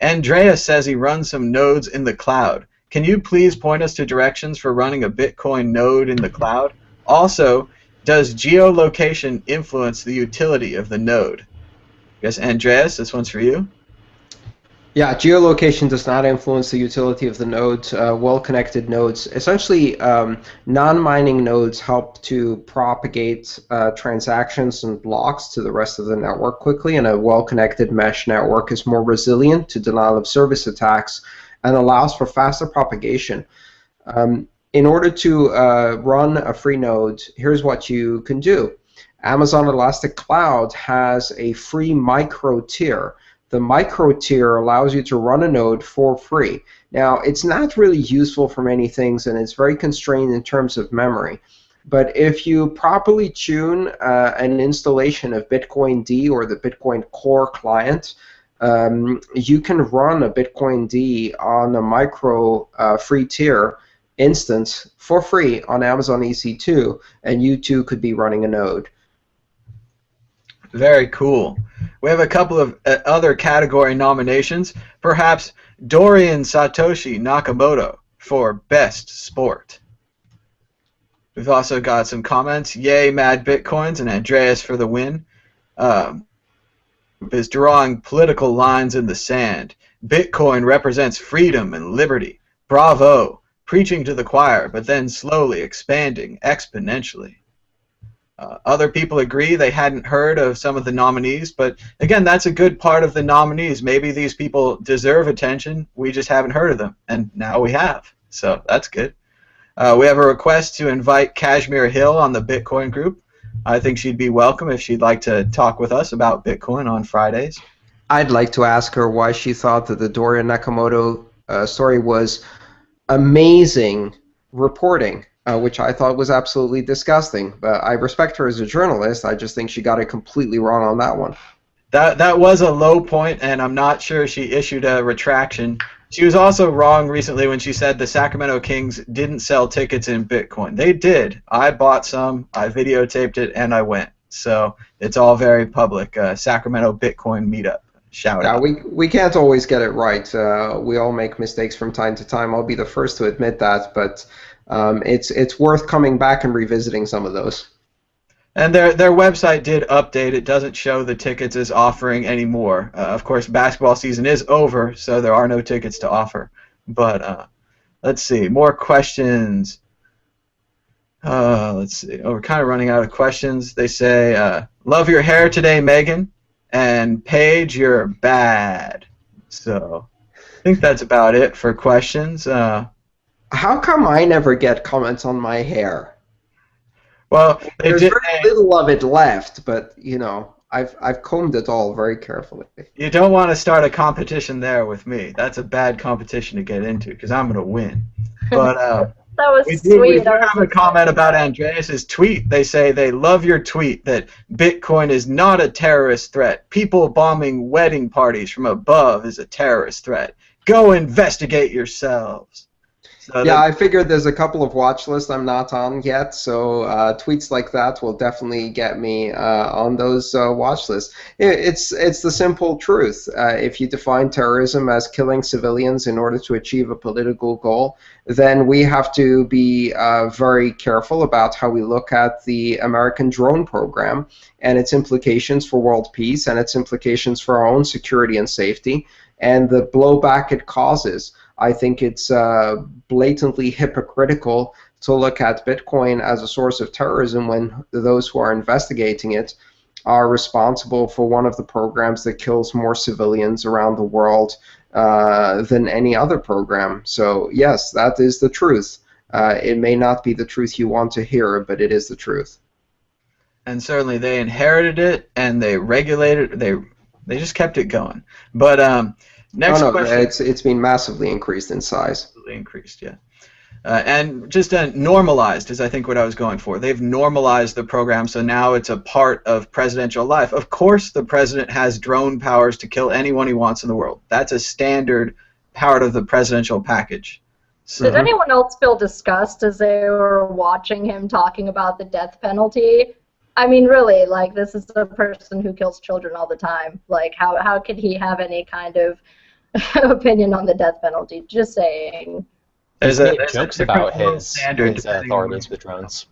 Andreas says he runs some nodes in the cloud. Can you please point us to directions for running a Bitcoin node in the cloud? Also, does geolocation influence the utility of the node? Yes, Andreas, this one's for you. Yeah, geolocation does not influence the utility of the nodes. Well-connected nodes, essentially, non-mining nodes help to propagate transactions and blocks to the rest of the network quickly, and a well-connected mesh network is more resilient to denial-of-service attacks and allows for faster propagation. In order to run a free node, here's what you can do. Amazon Elastic Cloud has a free micro tier. The micro tier allows you to run a node for free. Now, it's not really useful for many things, and it's very constrained in terms of memory. But if you properly tune an installation of Bitcoin D or the Bitcoin Core client, you can run a Bitcoin D on a micro free tier instance for free on Amazon EC2, and you too could be running a node. Very cool. We have a couple of other category nominations. Perhaps Dorian Satoshi Nakamoto for Best Sport. We've also got some comments. Yay, Mad Bitcoins, and Andreas for the win. Is drawing political lines in the sand. Bitcoin represents freedom and liberty. Bravo. Preaching to the choir, but then slowly expanding exponentially. Other people agree they hadn't heard of some of the nominees, but again, that's a good part of the nominees. Maybe these people deserve attention, we just haven't heard of them, and now we have, so that's good. We have a request to invite Kashmir Hill on the Bitcoin group. I think she'd be welcome if she'd like to talk with us about Bitcoin on Fridays. I'd like to ask her why she thought that the Doria Nakamoto story was amazing reporting, which I thought was absolutely disgusting. But I respect her as a journalist. I just think she got it completely wrong on that one. That was a low point, and I'm not sure she issued a retraction. She was also wrong recently when she said the Sacramento Kings didn't sell tickets in Bitcoin. They did. I bought some, I videotaped it, and I went. So it's all very public. Sacramento Bitcoin meetup. Shout out. We can't always get it right. We all make mistakes from time to time. I'll be the first to admit that, but it's worth coming back and revisiting some of those. And their website did update. It doesn't show the tickets as offering anymore. Of course, basketball season is over, so there are no tickets to offer. But let's see, more questions. Let's see. Oh, we're kind of running out of questions. They say, love your hair today, Megan. And Paige, you're bad. So I think that's about it for questions. How come I never get comments on my hair? Well, there's very little of it left, but you know, I've combed it all very carefully. You don't want to start a competition there with me. That's a bad competition to get into because I'm going to win. But that was we sweet. do have a comment about Andreas's tweet. They say they love your tweet that Bitcoin is not a terrorist threat. People bombing wedding parties from above is a terrorist threat. Go investigate yourselves. So yeah, I figured there's a couple of watch lists I'm not on yet, so tweets like that will definitely get me on those watch lists. It's the simple truth. If you define terrorism as killing civilians in order to achieve a political goal, then we have to be very careful about how we look at the American drone program and its implications for world peace and its implications for our own security and safety and the blowback it causes. I think it's blatantly hypocritical to look at Bitcoin as a source of terrorism when those who are investigating it are responsible for one of the programs that kills more civilians around the world than any other program. So yes, that is the truth. It may not be the truth you want to hear, but it is the truth. And certainly they inherited it and they regulated it. They just kept it going. But next question. It's been massively increased in size. Massively increased, yeah. And just normalized is, I think, what I was going for. They've normalized the program, so now it's a part of presidential life. Of course, the president has drone powers to kill anyone he wants in the world. That's a standard part of the presidential package. So, did anyone else feel disgust as they were watching him talking about the death penalty? I mean, really, like, this is a person who kills children all the time. Like, how could he have any kind of opinion on the death penalty? Just saying. There's jokes about his authorities with drones.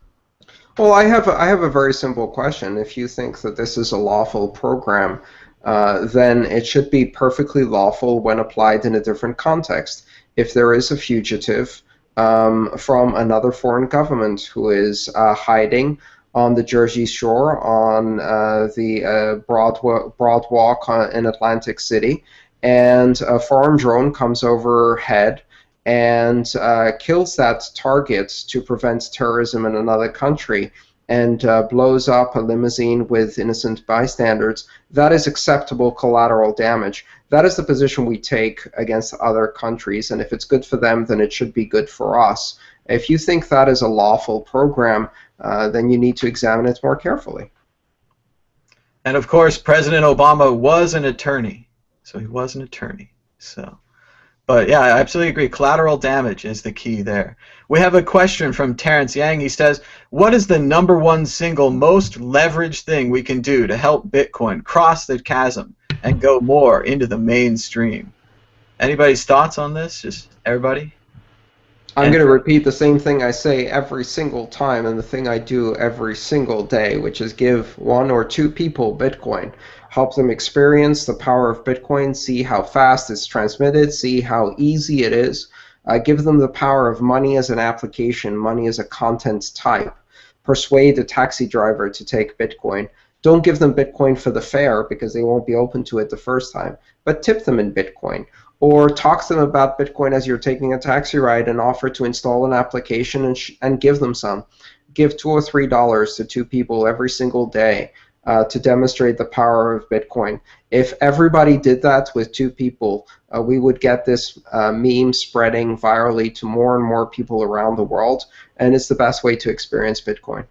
Well, I have a very simple question. If you think that this is a lawful program, then it should be perfectly lawful when applied in a different context. If there is a fugitive from another foreign government who is hiding on the Jersey Shore on the Broad Walk in Atlantic City, and a foreign drone comes overhead and kills that target to prevent terrorism in another country and blows up a limousine with innocent bystanders, that is acceptable collateral damage. That is the position we take against other countries, and if it's good for them, then it should be good for us. If you think that is a lawful program, then you need to examine it more carefully. And of course, President Obama was an attorney. So he was an attorney. But yeah, I absolutely agree. Collateral damage is the key there. We have a question from Terrence Yang. He says, what is the #1 single most leveraged thing we can do to help Bitcoin cross the chasm and go more into the mainstream? Anybody's thoughts on this? Just everybody? I'm going to repeat the same thing I say every single time and the thing I do every single day, which is give 1 or 2 people Bitcoin. Help them experience the power of Bitcoin, see how fast it's transmitted, see how easy it is. Give them the power of money as an application, money as a content type. persuade a taxi driver to take Bitcoin. Don't give them Bitcoin for the fare because they won't be open to it the first time, but tip them in Bitcoin. Or talk to them about Bitcoin as you're taking a taxi ride and offer to install an application and give them some. Give $2 or $3 to 2 people every single day to demonstrate the power of Bitcoin. If everybody did that with 2 people, we would get this meme spreading virally to more and more people around the world, and it's the best way to experience Bitcoin.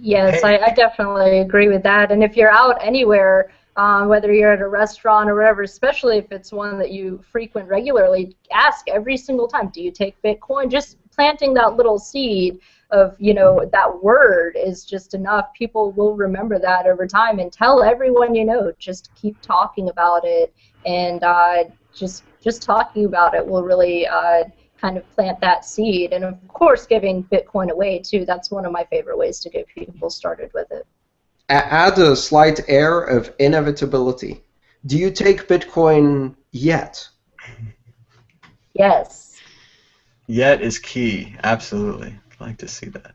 Yes, I definitely agree with that. And if you're out anywhere, whether you're at a restaurant or whatever, especially if it's one that you frequent regularly, ask every single time, do you take Bitcoin? Just planting that little seed of, that word is just enough. People will remember that over time, and tell everyone you know. Just keep talking about it, and just talking about it will really kind of plant that seed. And of course, giving Bitcoin away too. That's one of my favorite ways to get people started with it. Add a slight air of inevitability. Do you take Bitcoin yet? Yes. Yet is key. Absolutely. I'd like to see that.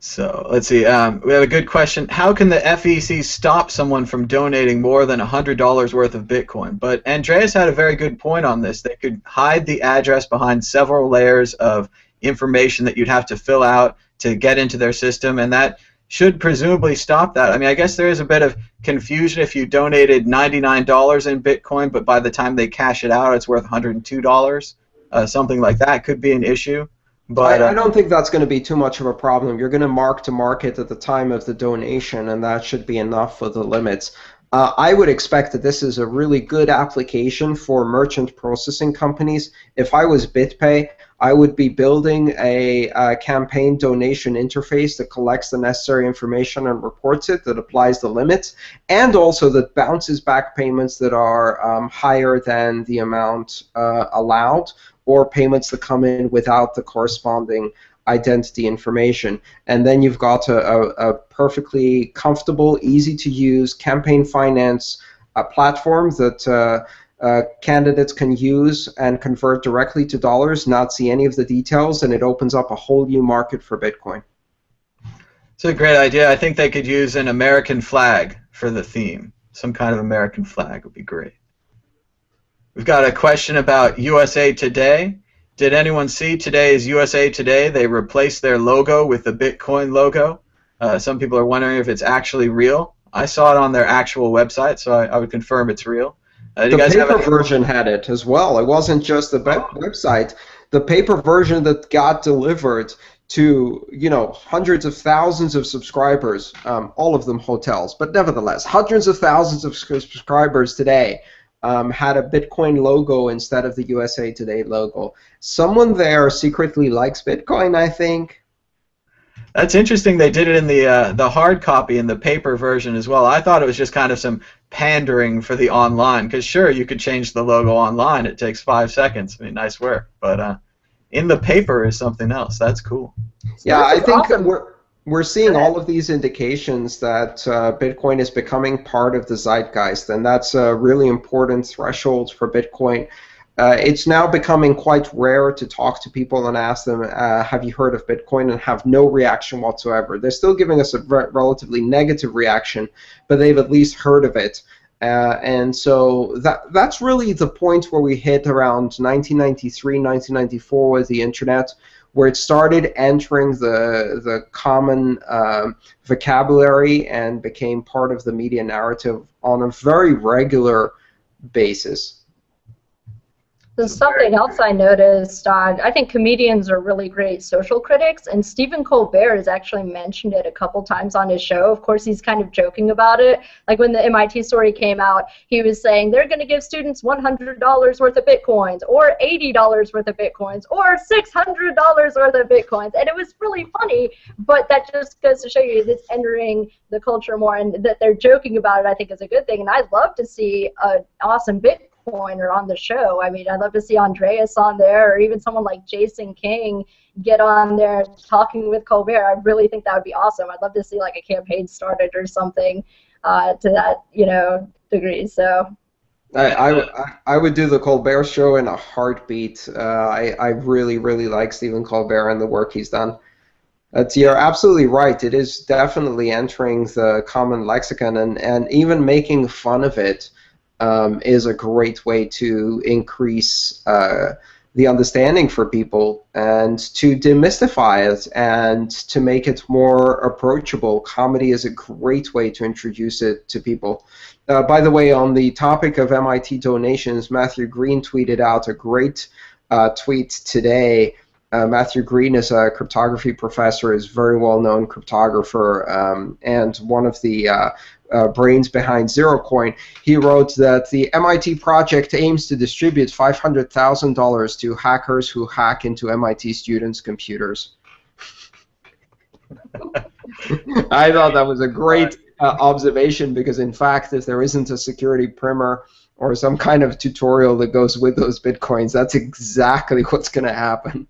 So let's see. We have a good question. How can the FEC stop someone from donating more than $100 worth of Bitcoin? But Andreas had a very good point on this. They could hide the address behind several layers of information that you'd have to fill out to get into their system, and that should presumably stop that. I mean, I guess there is a bit of confusion if you donated $99 in Bitcoin, but by the time they cash it out, it's worth $102. Something like that could be an issue. But I don't think that's going to be too much of a problem. You're going to mark to market at the time of the donation, and that should be enough for the limits. I would expect that this is a really good application for merchant processing companies. If I was BitPay, I would be building a campaign donation interface that collects the necessary information and reports it, that applies the limits, and also that bounces back payments that are higher than the amount allowed, or payments that come in without the corresponding identity information. And then you've got a perfectly comfortable, easy-to-use campaign finance platform that candidates can use and convert directly to dollars, not see any of the details, and it opens up a whole new market for Bitcoin. It's a great idea. I think they could use an American flag for the theme. Some kind of American flag would be great. We've got a question about USA Today. Did anyone see today's USA Today? They replaced their logo with the Bitcoin logo. Some people are wondering if it's actually real. I saw it on their actual website, so I would confirm it's real. The paper version had it as well. It wasn't just the website. The paper version that got delivered to hundreds of thousands of subscribers, all of them hotels, but nevertheless, hundreds of thousands of subscribers today had a Bitcoin logo instead of the USA Today logo. Someone there secretly likes Bitcoin, I think. That's interesting. They did it in the hard copy in the paper version as well. I thought it was just kind of some pandering for the online, because sure, you could change the logo online. It takes 5 seconds. I mean, nice work. But in the paper is something else. That's cool. Yeah, I think we're seeing all of these indications that Bitcoin is becoming part of the zeitgeist, and that's a really important threshold for Bitcoin. It's now becoming quite rare to talk to people and ask them, have you heard of Bitcoin, and have no reaction whatsoever. They're still giving us a relatively negative reaction, but they've at least heard of it. And so that's really the point where we hit around 1993, 1994 with the internet, where it started entering the common vocabulary and became part of the media narrative on a very regular basis. There's something else I noticed. I think comedians are really great social critics, and Stephen Colbert has actually mentioned it a couple times on his show. Of course, he's kind of joking about it. Like when the MIT story came out, he was saying they're going to give students $100 worth of Bitcoins, or $80 worth of Bitcoins, or $600 worth of Bitcoins, and it was really funny, but that just goes to show you it's entering the culture more, and that they're joking about it, I think, is a good thing. And I'd love to see an awesome Bitcoiner on the show. I mean, I'd love to see Andreas on there, or even someone like Jason King get on there talking with Colbert. I really think that would be awesome. I'd love to see like a campaign started or something to that degree. So I would do the Colbert show in a heartbeat. I really like Stephen Colbert and the work he's done. You're absolutely right. It is definitely entering the common lexicon, and even making fun of it is a great way to increase the understanding for people and to demystify it and to make it more approachable. Comedy is a great way to introduce it to people. By the way, on the topic of MIT donations, Matthew Green tweeted out a great tweet today. Matthew Green is a cryptography professor, is a very well-known cryptographer, and one of the brains behind ZeroCoin. He wrote that the MIT project aims to distribute $500,000 to hackers who hack into MIT students' computers. I thought that was a great observation, because in fact, if there isn't a security primer or some kind of tutorial that goes with those Bitcoins, that's exactly what's going to happen.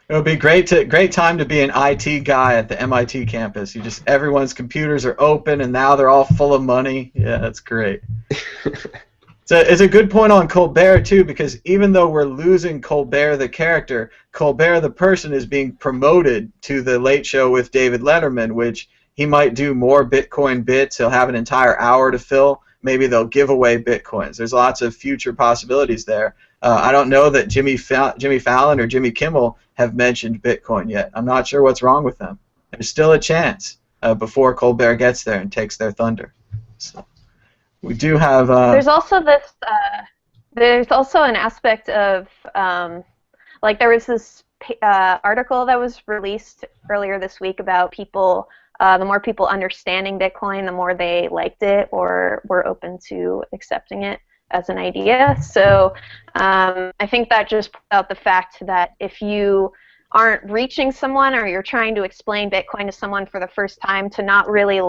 It would be great time to be an IT guy at the MIT campus. Everyone's computers are open, and now they're all full of money. Yeah, that's great. It's a good point on Colbert too, because even though we're losing Colbert the character, Colbert the person is being promoted to the Late Show with David Letterman, which he might do more Bitcoin bits. He'll have an entire hour to fill. Maybe they'll give away Bitcoins. There's lots of future possibilities there. I don't know that Jimmy Fallon or Jimmy Kimmel have mentioned Bitcoin yet. I'm not sure what's wrong with them. There's still a chance before Colbert gets there and takes their thunder. So we do have. There's also this. There's also an aspect of like there was this article that was released earlier this week about people. The more people understanding Bitcoin, the more they liked it or were open to accepting it as an idea. So I think that just puts out the fact that if you aren't reaching someone or you're trying to explain Bitcoin to someone for the first time, to not really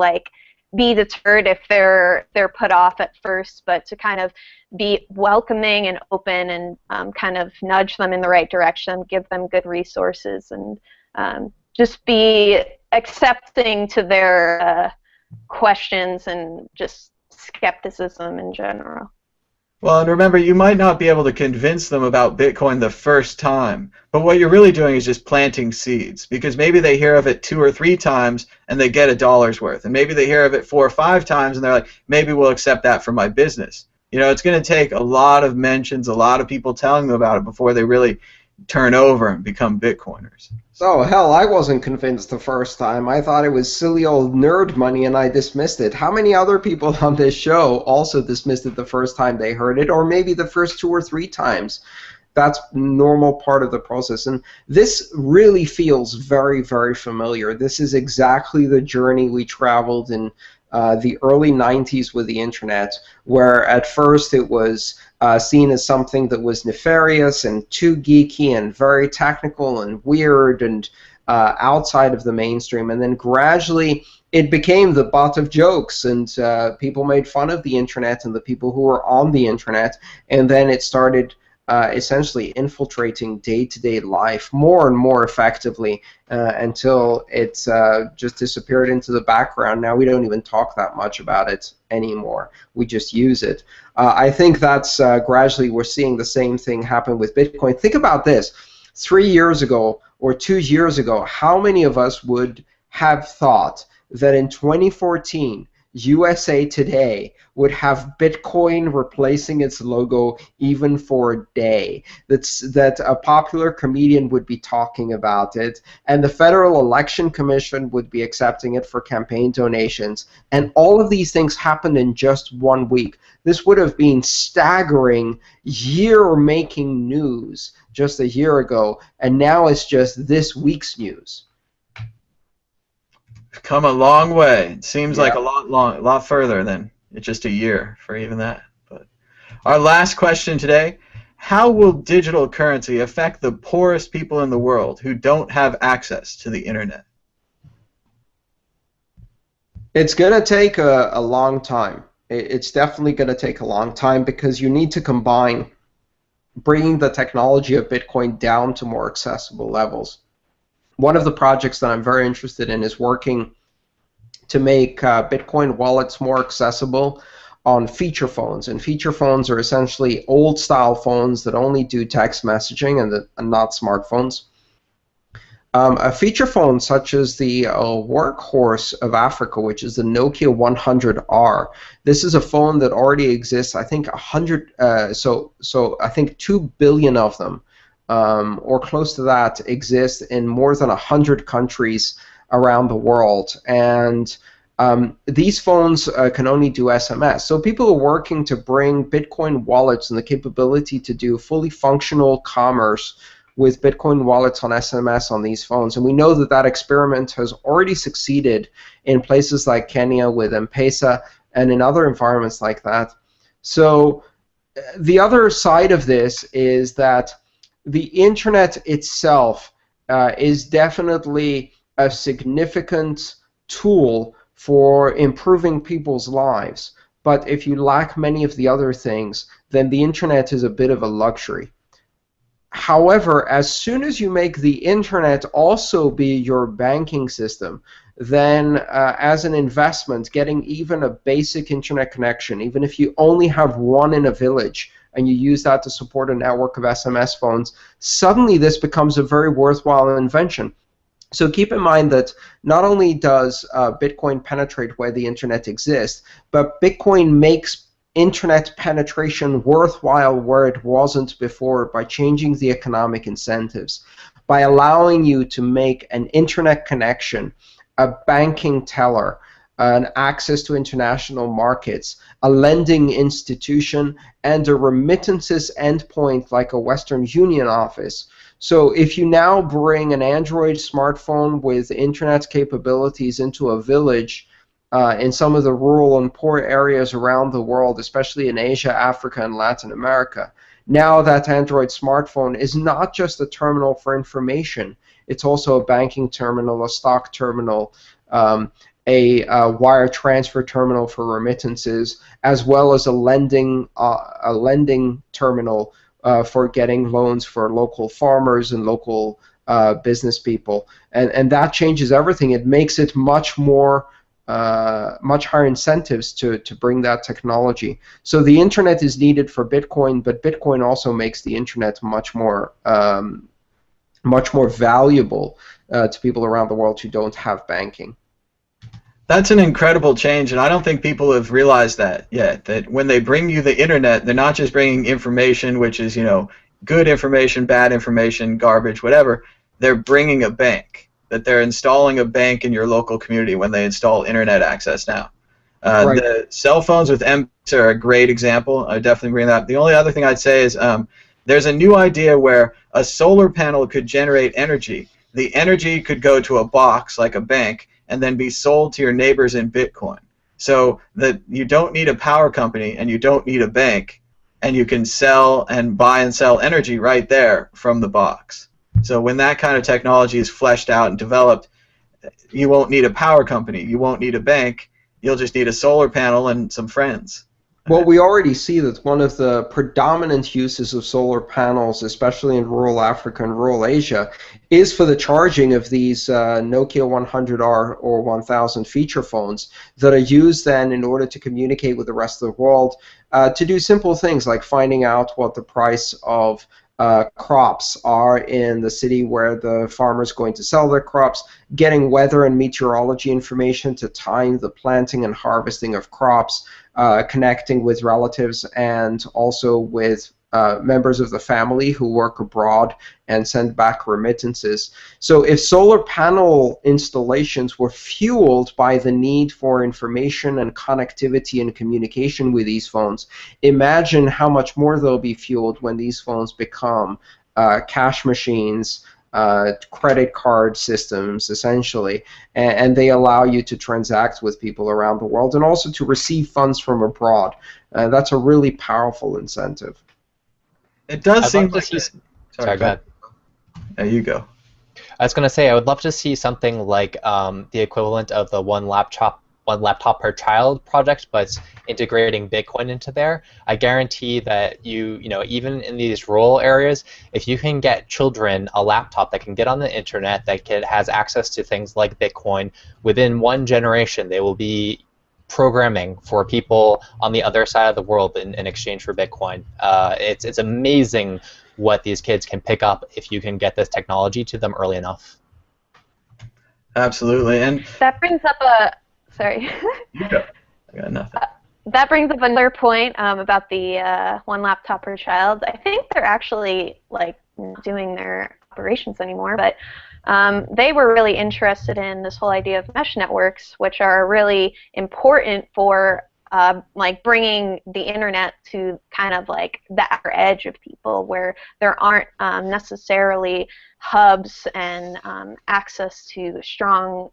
be deterred if they're put off at first, but to kind of be welcoming and open and kind of nudge them in the right direction, give them good resources, and just be accepting to their questions and just skepticism in general. Well, and remember, you might not be able to convince them about Bitcoin the first time, but what you're really doing is just planting seeds, because maybe they hear of it 2 or 3 times and they get $1's worth, and maybe they hear of it 4 or 5 times and they're like, maybe we'll accept that for my business. You know, it's going to take a lot of mentions, a lot of people telling them about it before they really turn over and become Bitcoiners. So, hell, I wasn't convinced the first time. I thought it was silly old nerd money and I dismissed it. How many other people on this show also dismissed it the first time they heard it, or maybe the first 2 or 3 times? That's normal part of the process. And this really feels very, very familiar. This is exactly the journey we traveled in the early 90s with the internet, where at first it was seen as something that was nefarious and too geeky and very technical and weird and outside of the mainstream. And then gradually it became the butt of jokes, and people made fun of the internet and the people who were on the internet. And then it started essentially infiltrating day-to-day life more and more effectively until it just disappeared into the background. Now we don't even talk that much about it anymore. We just use it. I think that's gradually we're seeing the same thing happen with Bitcoin. Think about this. 3 years ago or 2 years ago, how many of us would have thought that in 2014 USA Today would have Bitcoin replacing its logo even for a day, that a popular comedian would be talking about it, and the Federal Election Commission would be accepting it for campaign donations, and all of these things happened in just 1 week. This would have been staggering, year-making news just a year ago, and now it's just this week's news. Come a long way. It seems like a lot further than just a year for even that. But our last question today: how will digital currency affect the poorest people in the world who don't have access to the internet? It's going to take a long time. It's definitely going to take a long time, because you need to combine bringing the technology of Bitcoin down to more accessible levels. One of the projects that I'm very interested in is working to make Bitcoin wallets more accessible on feature phones. And feature phones are essentially old-style phones that only do text messaging and not smartphones. A feature phone such as the workhorse of Africa, which is the Nokia 100R. This is a phone that already exists. I think 100. So I think 2 billion of them, or close to that, exist in more than 100 countries around the world. And these phones can only do SMS. So people are working to bring Bitcoin wallets and the capability to do fully functional commerce with Bitcoin wallets on SMS on these phones. And we know that that experiment has already succeeded in places like Kenya with M-Pesa and in other environments like that. So the other side of this is that the internet itself is definitely a significant tool for improving people's lives. But if you lack many of the other things, then the internet is a bit of a luxury. However, as soon as you make the internet also be your banking system, then as an investment, getting even a basic internet connection, even if you only have one in a village, and you use that to support a network of SMS phones, suddenly this becomes a very worthwhile invention. So keep in mind that not only does Bitcoin penetrate where the internet exists, but Bitcoin makes internet penetration worthwhile where it wasn't before by changing the economic incentives, by allowing you to make an internet connection, a banking teller, an access to international markets, a lending institution, and a remittances endpoint like a Western Union office. So if you now bring an Android smartphone with internet capabilities into a village in some of the rural and poor areas around the world, especially in Asia, Africa, and Latin America, now that Android smartphone is not just a terminal for information, it's also a banking terminal, a stock terminal, a wire transfer terminal for remittances, as well as a lending terminal for getting loans for local farmers and local business people. And that changes everything. It makes it much higher incentives to bring that technology. So the internet is needed for Bitcoin, but Bitcoin also makes the internet much more valuable to people around the world who don't have banking. That's an incredible change, and I don't think people have realized that yet, that when they bring you the internet, they're not just bringing information, which is, good information, bad information, garbage, whatever. They're bringing a bank, that they're installing a bank in your local community when they install internet access now. Right. The cell phones with M-Pesa are a great example. I definitely bring that up. The only other thing I'd say is there's a new idea where a solar panel could generate energy. The energy could go to a box like a bank and then be sold to your neighbors in Bitcoin. So that you don't need a power company and you don't need a bank, and you can sell and buy and sell energy right there from the box. So when that kind of technology is fleshed out and developed, you won't need a power company, you won't need a bank, you'll just need a solar panel and some friends. Well, we already see that one of the predominant uses of solar panels, especially in rural Africa and rural Asia, is for the charging of these Nokia 100R or 1000 feature phones that are used then in order to communicate with the rest of the world, to do simple things like finding out what the price of crops are in the city where the farmer is going to sell their crops, getting weather and meteorology information to time the planting and harvesting of crops, connecting with relatives and also with members of the family who work abroad and send back remittances. So if solar panel installations were fueled by the need for information and connectivity and communication with these phones, imagine how much more they'll be fueled when these phones become cash machines, credit card systems, essentially, and they allow you to transact with people around the world and also to receive funds from abroad. That's a really powerful incentive. It does seem like... Sorry, go ahead. There you go. I was going to say, I would love to see something like the equivalent of the one laptop per child project, but integrating Bitcoin into there. I guarantee that even in these rural areas, if you can get children a laptop that can get on the internet, that has access to things like Bitcoin, within one generation, they will be programming for people on the other side of the world in exchange for Bitcoin. It's amazing what these kids can pick up if you can get this technology to them early enough. Absolutely. And That brings up a sorry. you go. I got nothing. That brings up another point about the one laptop per child. I think they're actually like not doing their operations anymore, but they were really interested in this whole idea of mesh networks, which are really important for like bringing the internet to kind of like the outer edge of people, where there aren't necessarily hubs and access to strong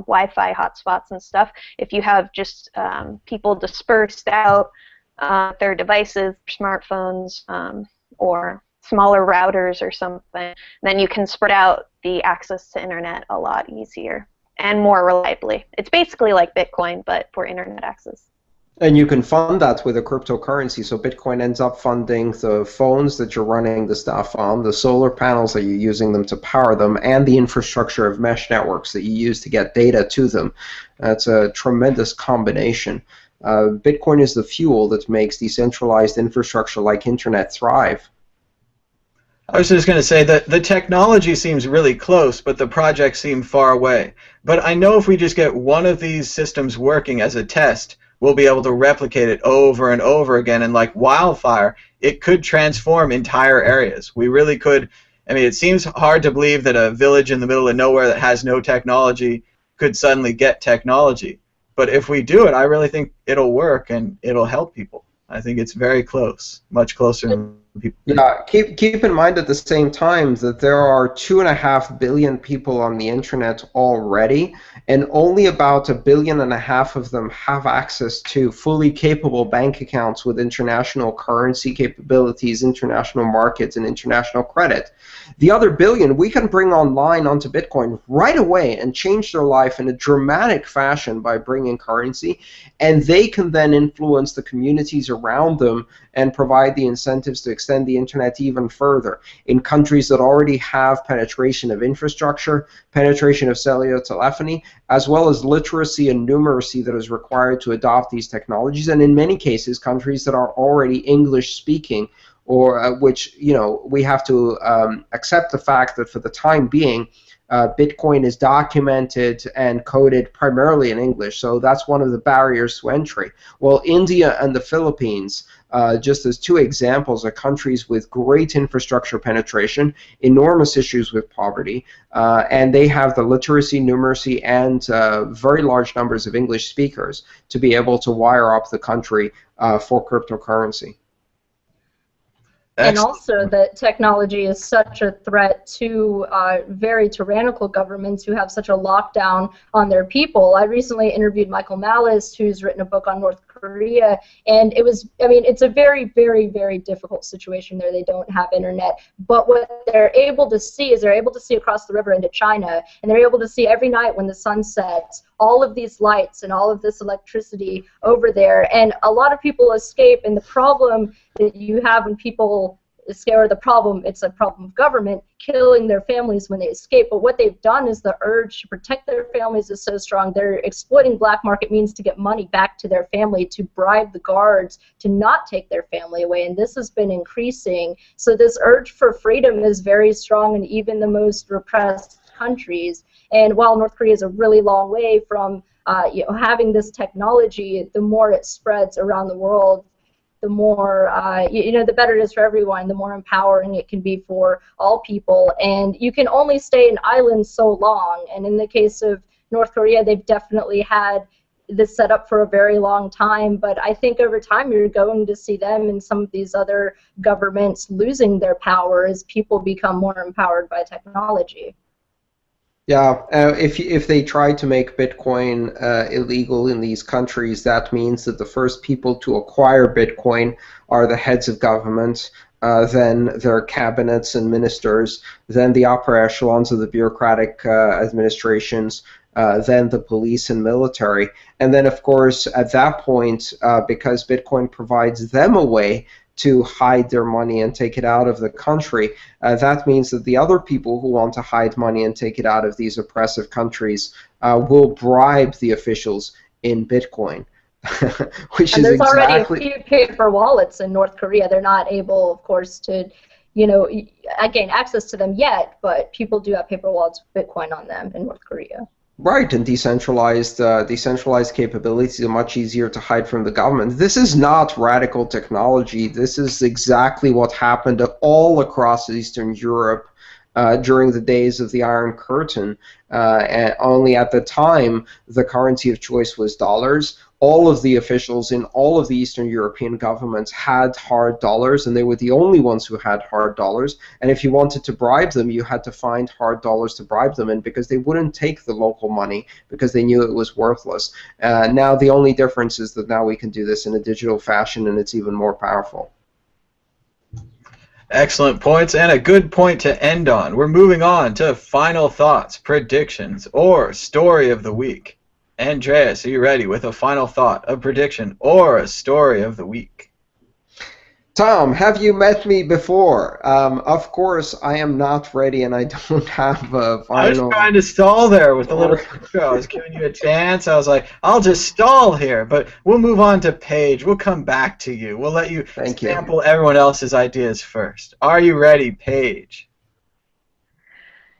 Wi-Fi hotspots and stuff. If you have just people dispersed out their devices, smartphones, or smaller routers or something, then you can spread out the access to internet a lot easier and more reliably. It's basically like Bitcoin, but for internet access. And you can fund that with a cryptocurrency. So Bitcoin ends up funding the phones that you're running the stuff on, the solar panels that you're using them to power them, and the infrastructure of mesh networks that you use to get data to them. That's a tremendous combination. Bitcoin is the fuel that makes decentralized infrastructure like internet thrive. I was just going to say that the technology seems really close, but the projects seem far away. But I know if we just get one of these systems working as a test, we'll be able to replicate it over and over again, and like wildfire, it could transform entire areas. We really could. I mean, it seems hard to believe that a village in the middle of nowhere that has no technology could suddenly get technology. But if we do it, I really think it'll work and it'll help people. I think it's very close, much closer than people think. Yeah, keep in mind at the same time that there are 2.5 billion people on the internet already, and only about 1.5 billion of them have access to fully capable bank accounts with international currency capabilities, international markets, and international credit. The other billion we can bring online onto Bitcoin right away and change their life in a dramatic fashion by bringing currency, and they can then influence the communities around them and provide the incentives to extend the internet even further. In countries that already have penetration of infrastructure, penetration of cellular telephony, as well as literacy and numeracy that is required to adopt these technologies, and in many cases countries that are already English speaking, or which, you know, we have to accept the fact that for the time being Bitcoin is documented and coded primarily in English, so that's one of the barriers to entry. Well, India and the Philippines, just as two examples, are countries with great infrastructure penetration, enormous issues with poverty, and they have the literacy, numeracy, and very large numbers of English speakers to be able to wire up the country for cryptocurrency. And also that technology is such a threat to very tyrannical governments who have such a lockdown on their people. I recently interviewed Michael Malice, who's written a book on North Korea, and it was, I mean, it's a very, very, very difficult situation there. They don't have internet, but what they're able to see is they're able to see across the river into China, and they're able to see every night when the sun sets all of these lights and all of this electricity over there, and a lot of people escape, and the problem that you have when people escape, or the problem, it's a problem of government killing their families when they escape, but what they've done is the urge to protect their families is so strong, they're exploiting black market means to get money back to their family, to bribe the guards to not take their family away, and this has been increasing. So this urge for freedom is very strong in even the most repressed countries. And while North Korea is a really long way from having this technology, the more it spreads around the world, the more, the better it is for everyone, the more empowering it can be for all people. And you can only stay an island so long. And in the case of North Korea, they've definitely had this set up for a very long time. But I think over time you're going to see them and some of these other governments losing their power as people become more empowered by technology. Yeah, if they try to make Bitcoin illegal in these countries, that means that the first people to acquire Bitcoin are the heads of government, then their cabinets and ministers, then the upper echelons of the bureaucratic administrations, then the police and military. And then, of course, at that point, because Bitcoin provides them a way to hide their money and take it out of the country, that means that the other people who want to hide money and take it out of these oppressive countries will bribe the officials in Bitcoin. Which and is there's exactly already a few paper wallets in North Korea. They're not able, of course, to I gain access to them yet, but people do have paper wallets with Bitcoin on them in North Korea. Right, and decentralized capabilities are much easier to hide from the government. This is not radical technology. This is exactly what happened all across Eastern Europe during the days of the Iron Curtain. And only at the time, the currency of choice was dollars. All of the officials in all of the Eastern European governments had hard dollars, and they were the only ones who had hard dollars. And if you wanted to bribe them, you had to find hard dollars to bribe them in, because they wouldn't take the local money because they knew it was worthless. Now the only difference is that now we can do this in a digital fashion, and it's even more powerful. Excellent points, and a good point to end on. We're moving on to final thoughts, predictions, or story of the week. Andreas, are you ready with a final thought, a prediction, or a story of the week? Tom, have you met me before? Of course, I am not ready, and I don't have a final... I was trying to stall there with a little intro. I was giving you a chance. I was like, I'll just stall here, but we'll move on to Paige. We'll come back to you. We'll let you sample everyone else's ideas first. Are you ready, Paige?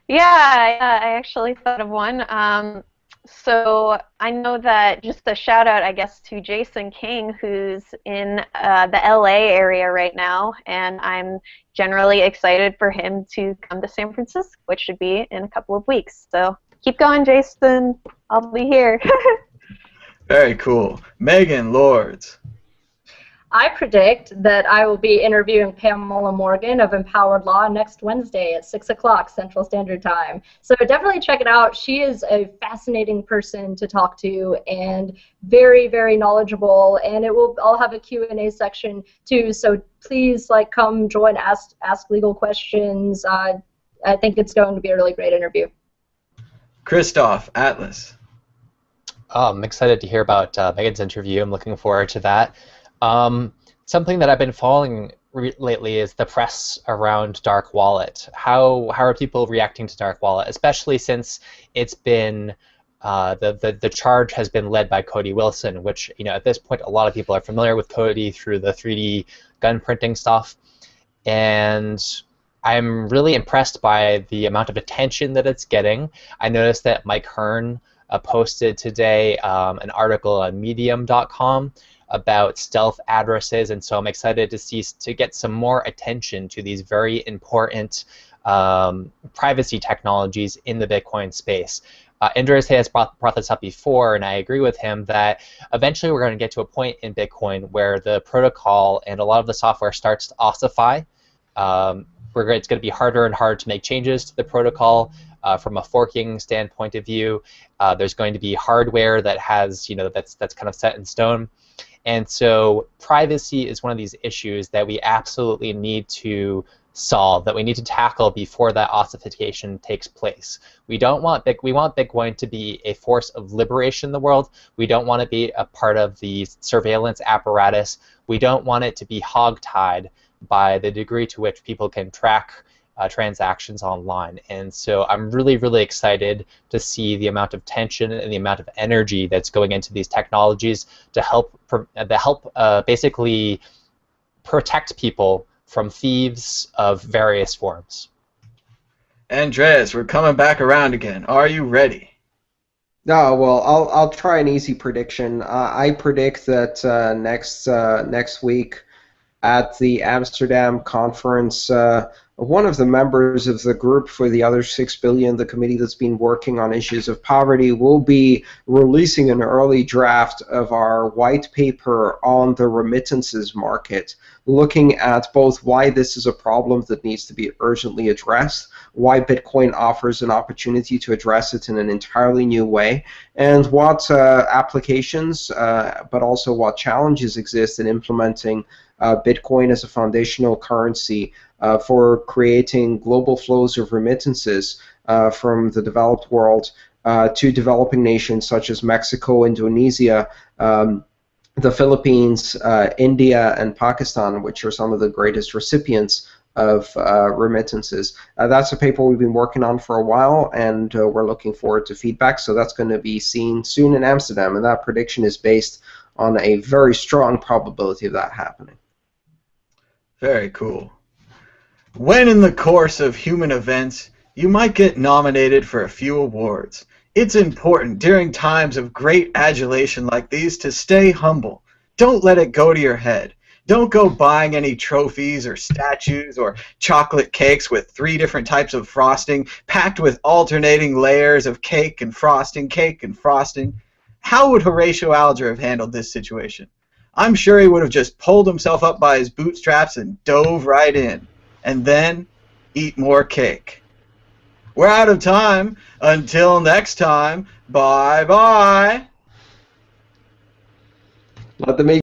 Yeah, I actually thought of one. So I know that, just a shout out, I guess, to Jason King, who's in the LA area right now, and I'm generally excited for him to come to San Francisco, which should be in a couple of weeks. So keep going, Jason. I'll be here. Very cool. Megan Lords. I predict that I will be interviewing Pamela Morgan of Empowered Law next Wednesday at 6 o'clock Central Standard Time. So definitely check it out. She is a fascinating person to talk to and very, very knowledgeable. And I'll have a Q&A section too. So please come join, ask legal questions. I think it's going to be a really great interview. Christoph Atlas. I'm excited to hear about Megan's interview. I'm looking forward to that. Something that I've been following lately is the press around Dark Wallet. How are people reacting to Dark Wallet, especially since it's been the charge has been led by Cody Wilson, which at this point a lot of people are familiar with Cody through the 3D gun printing stuff, and I'm really impressed by the amount of attention that it's getting. I noticed that Mike Hearn posted today an article on Medium.com about stealth addresses, and so I'm excited to get some more attention to these very important privacy technologies in the Bitcoin space. Andreas has brought this up before, and I agree with him that eventually we're going to get to a point in Bitcoin where the protocol and a lot of the software starts to ossify. It's going to be harder and harder to make changes to the protocol from a forking standpoint of view. There's going to be hardware that has, that's kind of set in stone. And so privacy is one of these issues that we absolutely need to solve, that we need to tackle before that ossification takes place. We want Bitcoin to be a force of liberation in the world. We don't want to be a part of the surveillance apparatus. We don't want it to be hogtied by the degree to which people can track transactions online. And so I'm really, really excited to see the amount of tension and the amount of energy that's going into these technologies to help basically protect people from thieves of various forms. Andreas, we're coming back around again. Are you ready? No, well, I'll try an easy prediction. I predict that next week at the Amsterdam conference, one of the members of the group for the other 6 billion, the committee that's been working on issues of poverty, will be releasing an early draft of our white paper on the remittances market, looking at both why this is a problem that needs to be urgently addressed, why Bitcoin offers an opportunity to address it in an entirely new way, and what applications, but also what challenges exist in implementing Bitcoin as a foundational currency for creating global flows of remittances from the developed world to developing nations such as Mexico, Indonesia, the Philippines, India, and Pakistan, which are some of the greatest recipients of remittances. That's a paper we've been working on for a while, and we're looking forward to feedback. So that's going to be seen soon in Amsterdam, and that prediction is based on a very strong probability of that happening. Very cool. When in the course of human events, you might get nominated for a few awards. It's important during times of great adulation like these to stay humble. Don't let it go to your head. Don't go buying any trophies or statues or chocolate cakes with 3 different types of frosting, packed with alternating layers of cake and frosting, cake and frosting. How would Horatio Alger have handled this situation? I'm sure he would have just pulled himself up by his bootstraps and dove right in. And then eat more cake. We're out of time. Until next time, bye-bye. Let them eat